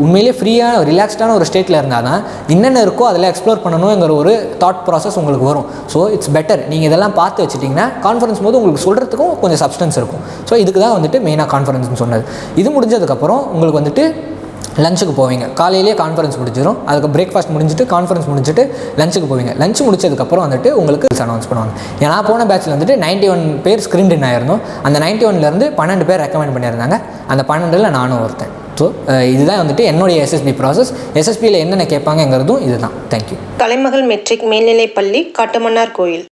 உண்மையிலேயே ஃப்ரீயான ரிலாக்ஸ்டான ஒரு ஸ்டேட்டில் இருந்தால் தான் என்னென்ன இருக்கோ அதெல்லாம் எக்ஸ்ப்ளோர் பண்ணணுங்கிற ஒரு தாட் ப்ராசஸ் உங்களுக்கு வரும். ஸோ இட்ஸ் பெட்டர் நீங்கள் இதெல்லாம் பார்த்து வச்சுட்டிங்கன்னா கான்ஃபரன்ஸ் போது உங்களுக்கு சொல்கிறதுக்கும் கொஞ்சம் சப்ஸ்டன்ஸ் இருக்கும். ஸோ இதுக்கு தான் வந்துட்டு மெயினாக கான்ஃபரன்ஸ்னு சொன்னது. இது முடிஞ்சதுக்கப்புறம் உங்களுக்கு வந்துட்டு லஞ்சுக்கு போவீங்க. காலையிலேயே கான்ஃபரன்ஸ் முடிஞ்சிடும். அதுக்கு பிரேக்ஃபாஸ்ட் முடிஞ்சுட்டு கான்ஃபரன்ஸ் முடிஞ்சுட்டு லஞ்சுக்கு போவீங்க. லஞ்ச் முடிச்சதுக்கப்புறம் வந்துட்டு உங்களுக்கு அனௌன்ஸ் பண்ணுவாங்க. ஏன்னா போன பேட்சில் வந்துட்டு 91 பேர் ஸ்க்ரீன் இன் ஆயிருந்தோம். அந்த 91லேருந்து 12 பேர் ரெக்கமெண்ட் பண்ணியிருந்தாங்க. அந்த 12ல் நானும் ஒருத்தன். ஸோ இதுதான் வந்துட்டு என்னுடைய எஸ்எஸ்பி ப்ராசஸ். எஸ்எஸ்பியில் என்னென்ன கேட்பாங்கங்கிறதும் இதுதான். தேங்க்யூ. கலைமகள் மெட்ரிக் மேல்நிலைப்பள்ளி காட்டுமன்னார் கோயில்.